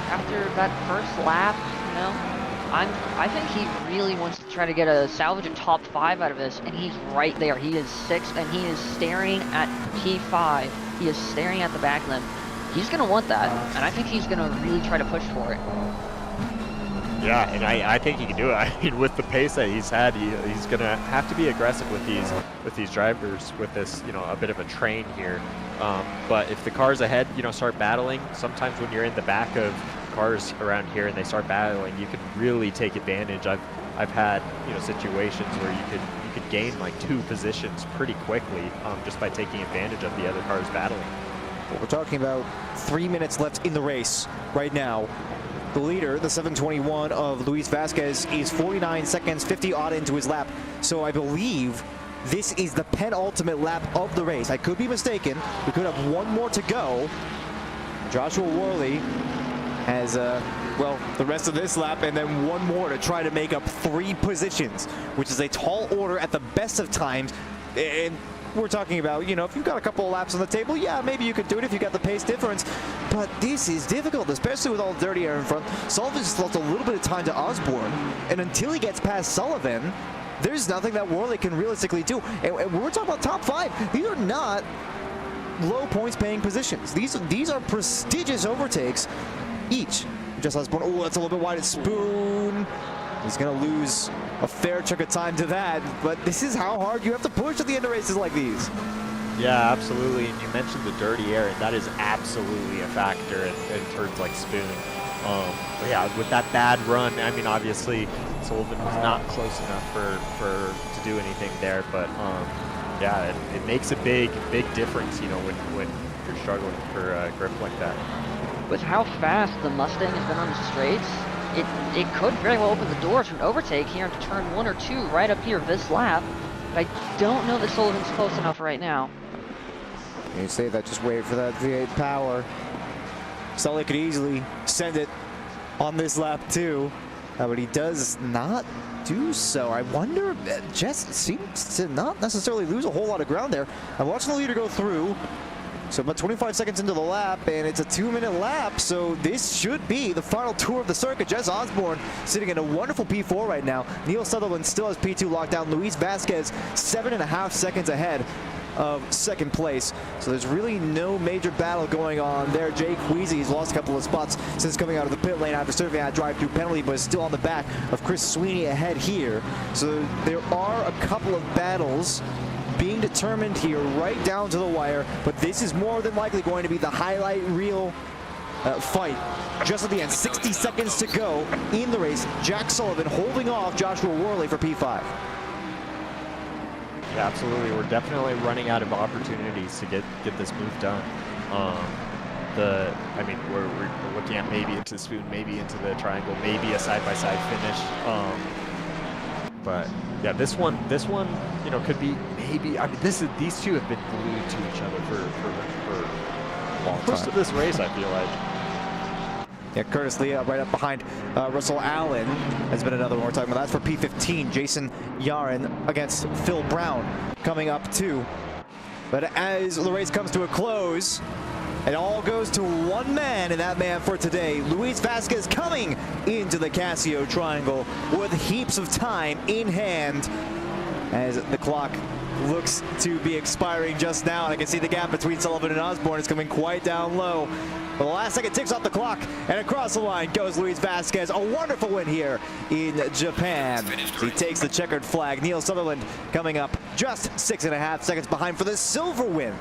that first lap, you know, I think he really wants to try to get a salvage a top 5 out of this, and he's right there. He is 6th, and he is staring at P5. He is staring at the back of them. He's gonna want that, and I think he's gonna really try to push for it. yeah, and I think he can do it. I mean, with the pace that he's had, he's gonna have to be aggressive with these drivers, with this, you know, a bit of a train here. But if the cars ahead, you know, start battling, sometimes when you're in the back of cars around here and they start battling, you can really take advantage. I've had, you know, situations where you could gain like 2 positions pretty quickly, just by taking advantage of the other cars battling. Well, we're talking about 3 minutes left in the race right now. The leader, the 721 of Luis Vasquez, is 49 seconds, 50 odd into his lap. So I believe this is the penultimate lap of the race. I could be mistaken. We could have 1 more to go. Joshua Worley has, well, the rest of this lap and then 1 more to try to make up 3 positions, which is a tall order at the best of times. And we're talking about, you know, if you've got a couple of laps on the table, yeah, maybe you could do it if you got the pace difference. But this is difficult, especially with all the dirty air in front. Sullivan's lost a little bit of time to Osborne, and until he gets past Sullivan, there's nothing that Worley can realistically do. And we're talking about top 5. These are not low points paying positions. These are prestigious overtakes each. Just Osborne, oh, that's a little bit wide at Spoon. He's going to lose a fair chunk of time to that, but this is how hard you have to push at the end of races like these. Yeah, absolutely. And you mentioned the dirty air, and that is absolutely a factor in turns like Spoon. But yeah, with that bad run, I mean, obviously Sullivan was not close enough to do anything there, but yeah, it makes a big difference, you know, when you're struggling for grip like that. With how fast the Mustang has been on the straights, it could very well open the door to an overtake here into turn 1 or 2 right up here this lap. But I don't know that Sullivan's close enough right now. You say that, just wait for that V8 power. Sully could easily send it on this lap too, but he does not do so. I wonder, Jess seems to not necessarily lose a whole lot of ground there. I'm watching the leader go through. So about 25 seconds into the lap, and it's a 2-minute lap, so this should be the final tour of the circuit. Jess Osborne sitting in a wonderful P4 right now. Neil Sutherland still has P2 locked down. Luis Vasquez 7.5 seconds ahead of 2nd place. So there's really no major battle going on there. Jay Queasy's lost a couple of spots since coming out of the pit lane after serving that drive-through penalty, but is still on the back of Chris Sweeney ahead here. So there are a couple of battles being determined here right down to the wire, but this is more than likely going to be the highlight reel fight just at the end. 60 seconds to go in the race. Jack Sullivan holding off Joshua Worley for P5. Yeah, absolutely. We're definitely running out of opportunities to get this move done. I mean, we're looking at maybe into Spoon, maybe into the triangle, maybe a side-by-side finish. But yeah, this one, you know, could be maybe. I mean, these two have been glued to each other for a long time. Most of this race, I feel like. Yeah, Curtis Lee right up behind Russell Allen has been another one we're talking about. That's for P15. Jason Yaren against Phil Brown coming up too. But as the race comes to a close, it all goes to one man, and that man for today, Luis Vasquez, coming into the Casio Triangle with heaps of time in hand as the clock looks to be expiring just now, and I can see the gap between Sullivan and Osborne is coming quite down low. But the last second ticks off the clock, and across the line goes Luis Vasquez. A wonderful win here in Japan. He takes the checkered flag. Neil Sutherland coming up just 6.5 seconds behind for the silver win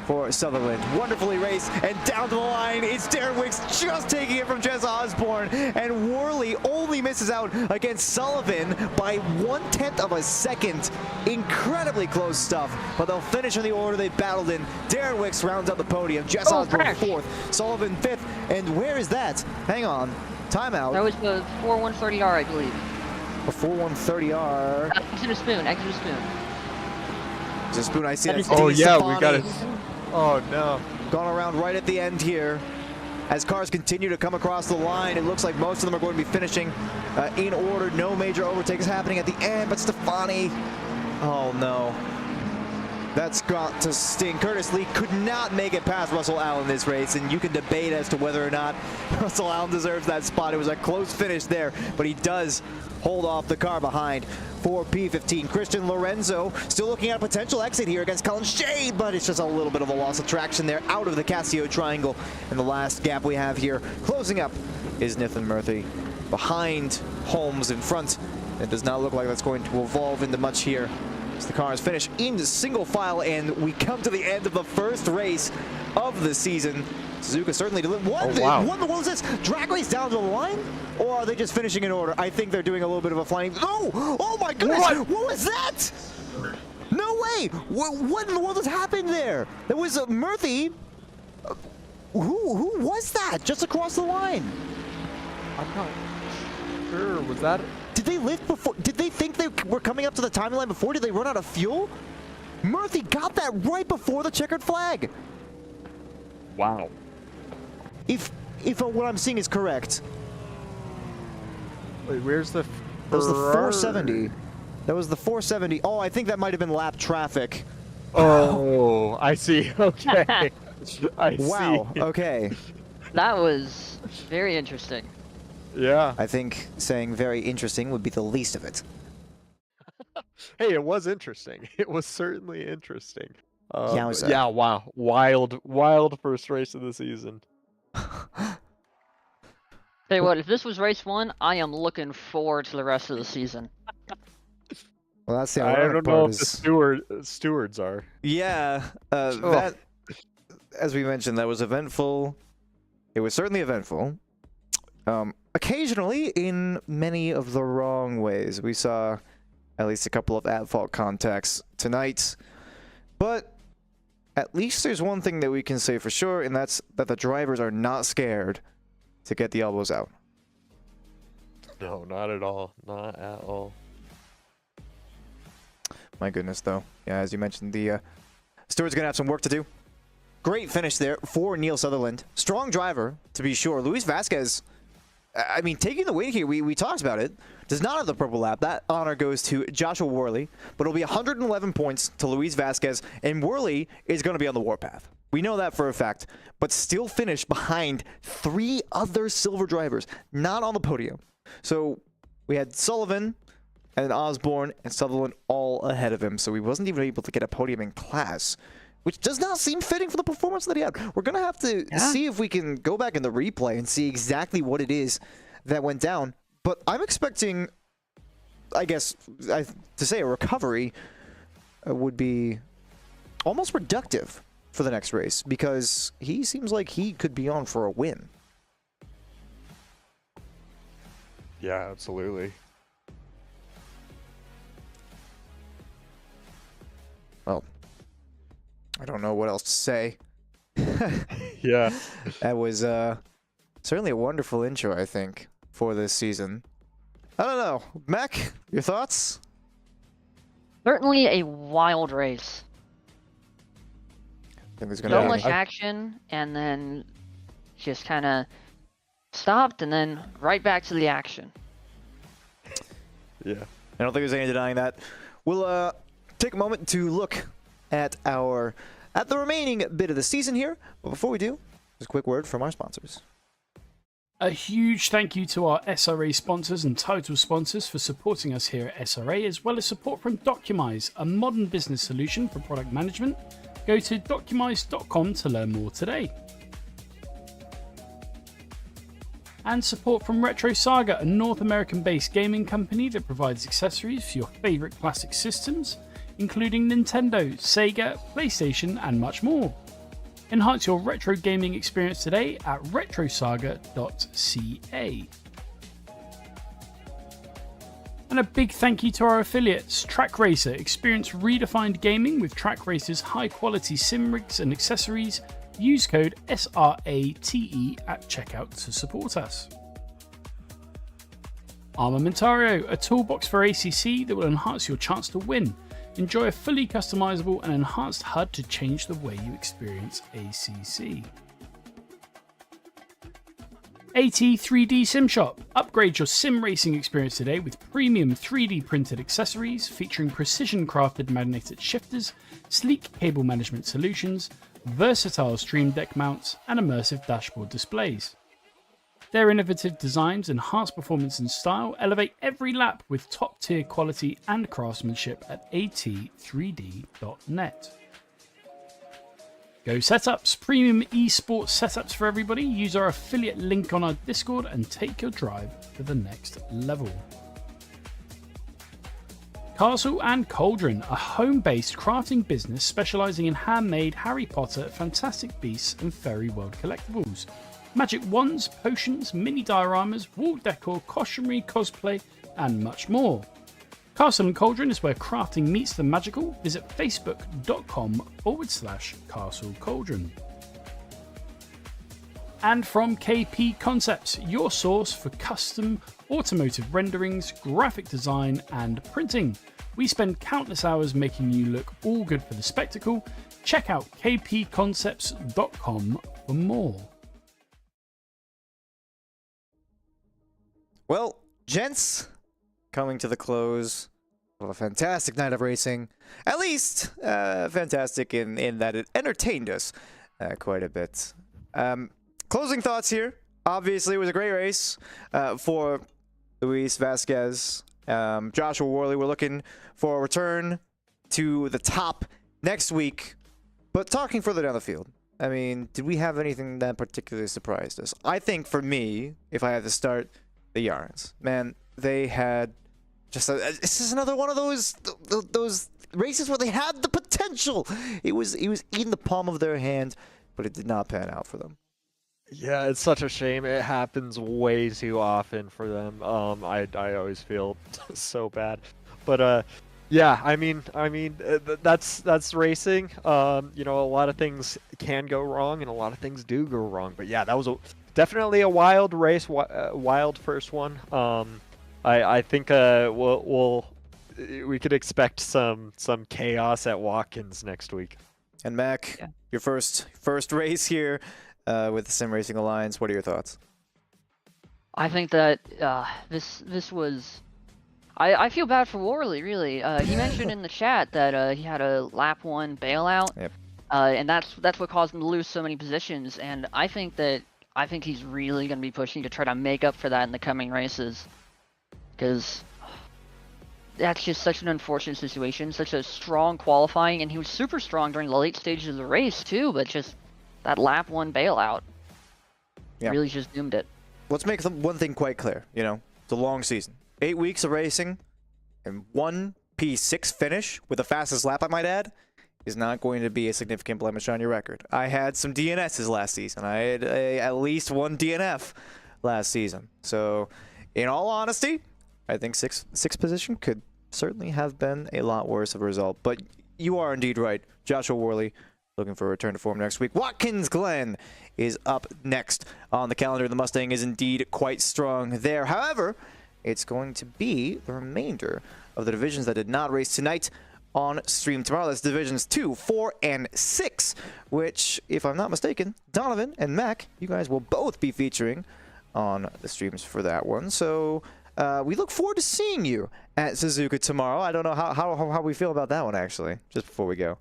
for Sutherland. Wonderfully raced, and down to the line, it's Darren Wicks just taking it from Jess Osborne, and Worley only misses out against Sullivan by 1/10 of a second. Incredibly close stuff, but they'll finish in the order they battled in. Darren Wicks rounds out the podium, Jess Osborne 4th, Sullivan 5th, and where is that? Hang on, timeout. That was the 4130R, I believe. A 4130R. Exit a spoon, exit a spoon. There's a spoon, I see that. Oh Steve yeah, Stefani we got it. Oh no. Gone around right at the end here. As cars continue to come across the line, it looks like most of them are going to be finishing in order. No major overtakes happening at the end, but Stefani, oh no. That's got to sting. Curtis Lee could not make it past Russell Allen this race, and you can debate as to whether or not Russell Allen deserves that spot. It was a close finish there, but he does hold off the car behind for P15. Christian Lorenzo still looking at a potential exit here against Colin Shade, but it's just a little bit of a loss of traction there out of the Casio triangle. And the last gap we have here closing up is Nathan Murphy behind Holmes in front. It does not look like that's going to evolve into much here as the cars finish in single file, and we come to the end of the first race of the season. Suzuka certainly delivered. What in the world is this? Drag race down to the line? Or are they just finishing in order? I think they're doing a little bit of a flying. Oh my goodness! What was that? No way! What in the world has happened there? There was a Murphy. Who was that? Just across the line. I'm not sure. Was that? Did they lift before? Did they think they were coming up to the timing line before? Did they run out of fuel? Murphy got that right before the checkered flag. Wow. If what I'm seeing is correct. Wait, where's the? That was the 470. That was the 470. Oh, I think that might have been lap traffic. Oh, I see. Okay. I Wow. see. Okay. That was very interesting. Yeah. I think saying very interesting would be the least of it. Hey, it was interesting. It was certainly interesting. Yowza. Yeah. Wow. Wild first race of the season. Tell you what, if this was race 1, I am looking forward to the rest of the season. Well, that's the I ironic don't know part if is- the stewards are. Yeah, that, as we mentioned, that was eventful. It was certainly eventful. Occasionally, in many of the wrong ways. We saw at least a couple of at-fault contacts tonight. But at least there's one thing that we can say for sure, and that's that the drivers are not scared to get the elbows out. No, not at all. Not at all. My goodness, though. Yeah, as you mentioned, the steward's going to have some work to do. Great finish there for Neil Sutherland. Strong driver, to be sure. Luis Vasquez, I mean, taking the win here, we talked about it, does not have the purple lap. That honor goes to Joshua Worley, but it'll be 111 points to Luis Vasquez, and Worley is going to be on the warpath. We know that for a fact, but still finished behind 3 other silver drivers, not on the podium. So we had Sullivan and Osborne and Sutherland all ahead of him, so he wasn't even able to get a podium in class, which does not seem fitting for the performance that he had. We're going to have to see if we can go back in the replay and see exactly what it is that went down. But I'm expecting, I guess, to say a recovery would be almost reductive for the next race, because he seems like he could be on for a win. Yeah, absolutely. Well, I don't know what else to say. Yeah. That was certainly a wonderful intro, I think, for this season. I don't know. Mac, your thoughts? Certainly a wild race. I think there's So gonna much action, and then just kind of stopped, and then right back to the action. Yeah. I don't think there's any denying that. We'll take a moment to look at the remaining bit of the season here. But before we do, just a quick word from our sponsors. A huge thank you to our SRA sponsors and title sponsors for supporting us here at SRA, as well as support from Documise, a modern business solution for product management. Go to documise.com to learn more today. And support from Retro Saga, a North American-based gaming company that provides accessories for your favourite classic systems, including Nintendo, Sega, PlayStation, and much more. Enhance your retro gaming experience today at retrosaga.ca. And a big thank you to our affiliates, Track Racer. Experience redefined gaming with Track Racer's high-quality sim rigs and accessories. Use code SRATE at checkout to support us. Armamentario, a toolbox for ACC that will enhance your chance to win. Enjoy a fully customizable and enhanced HUD to change the way you experience ACC. AT3D Sim Shop. Upgrade your sim racing experience today with premium 3D printed accessories featuring precision crafted magnetic shifters, sleek cable management solutions, versatile stream deck mounts, and immersive dashboard displays. Their innovative designs enhance performance and style, elevate every lap with top-tier quality and craftsmanship at at3d.net. Go Setups, premium esports setups for everybody. Use our affiliate link on our Discord and take your drive to the next level. Castle and Cauldron, a home-based crafting business specializing in handmade Harry Potter, Fantastic Beasts, and Fairy World collectibles. Magic wands, potions, mini dioramas, wall decor, costumery, cosplay, and much more. Castle and Cauldron is where crafting meets the magical. Visit facebook.com/Castle Cauldron. And from KP Concepts, your source for custom automotive renderings, graphic design, and printing. We spend countless hours making you look all good for the spectacle. Check out kpconcepts.com for more. Well, gents, coming to the close of a fantastic night of racing. At least fantastic in that it entertained us quite a bit. Closing thoughts here. Obviously, it was a great race for Luis Vasquez. Joshua Worley, we're looking for a return to the top next week. But talking further down the field, I mean, did we have anything that particularly surprised us? I think for me, if I had to start, the Yarns, man, they had just this is another one of those races where they had the potential. It was in the palm of their hand, but it did not pan out for them. Yeah, it's such a shame. It happens way too often for them. I always feel so bad, but yeah, I mean that's racing. You know, a lot of things can go wrong, and a lot of things do go wrong. But yeah, that was definitely a wild race, wild first one. I think we could expect some chaos at Watkins next week. And Mac, yeah, your first race here with the Sim Racing Alliance. What are your thoughts? I think that this was. I feel bad for Worley, really. He mentioned in the chat that he had a lap 1 bailout, yep. And that's what caused him to lose so many positions. And I think he's really going to be pushing to try to make up for that in the coming races, because that's just such an unfortunate situation. Such a strong qualifying, and he was super strong during the late stages of the race too. But just that lap 1 bailout, yeah, really just doomed it. Let's make one thing quite clear. You know, it's a long season. 8 weeks of racing and 1 P6 finish with the fastest lap, I might add, is not going to be a significant blemish on your record. I had some DNSs last season. I had at least 1 DNF last season. So, in all honesty, I think sixth position could certainly have been a lot worse of a result. But you are indeed right. Joshua Worley looking for a return to form next week. Watkins Glen is up next on the calendar. The Mustang is indeed quite strong there. However, it's going to be the remainder of the divisions that did not race tonight on stream tomorrow. That's divisions 2, 4, and 6, which, if I'm not mistaken, Donovan and Mac, you guys will both be featuring on the streams for that one. So we look forward to seeing you at Suzuka tomorrow. I don't know how we feel about that one, actually, just before we go.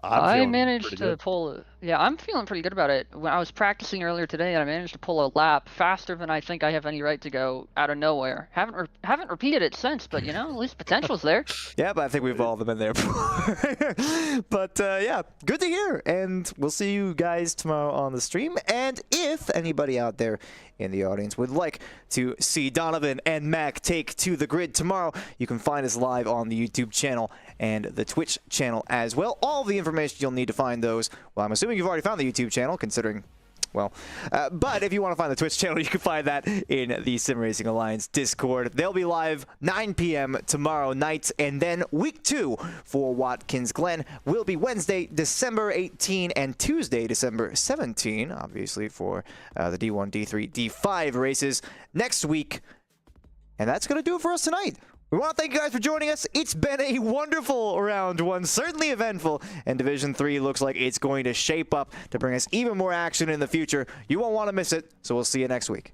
I managed to pull Yeah, I'm feeling pretty good about it. When I was practicing earlier today, I managed to pull a lap faster than I think I have any right to go out of nowhere. Haven't repeated it since, but you know, at least potential's there. Yeah, but I think we've all been there before. But yeah, good to hear. And we'll see you guys tomorrow on the stream. And if anybody out there in the audience would like to see Donovan and Mac take to the grid tomorrow, you can find us live on the YouTube channel and the Twitch channel as well. All the information you'll need to find those, well, I'm assuming you've already found the YouTube channel, considering, well, but if you want to find the Twitch channel, you can find that in the Sim Racing Alliance Discord. They'll be live 9 p.m. tomorrow night, and then week 2 for Watkins Glen will be Wednesday, December 18, and Tuesday, December 17, obviously for the D1, D3, D5 races next week. And that's going to do it for us tonight. We want to thank you guys for joining us. It's been a wonderful round 1, certainly eventful, and Division 3 looks like it's going to shape up to bring us even more action in the future. You won't want to miss it, so we'll see you next week.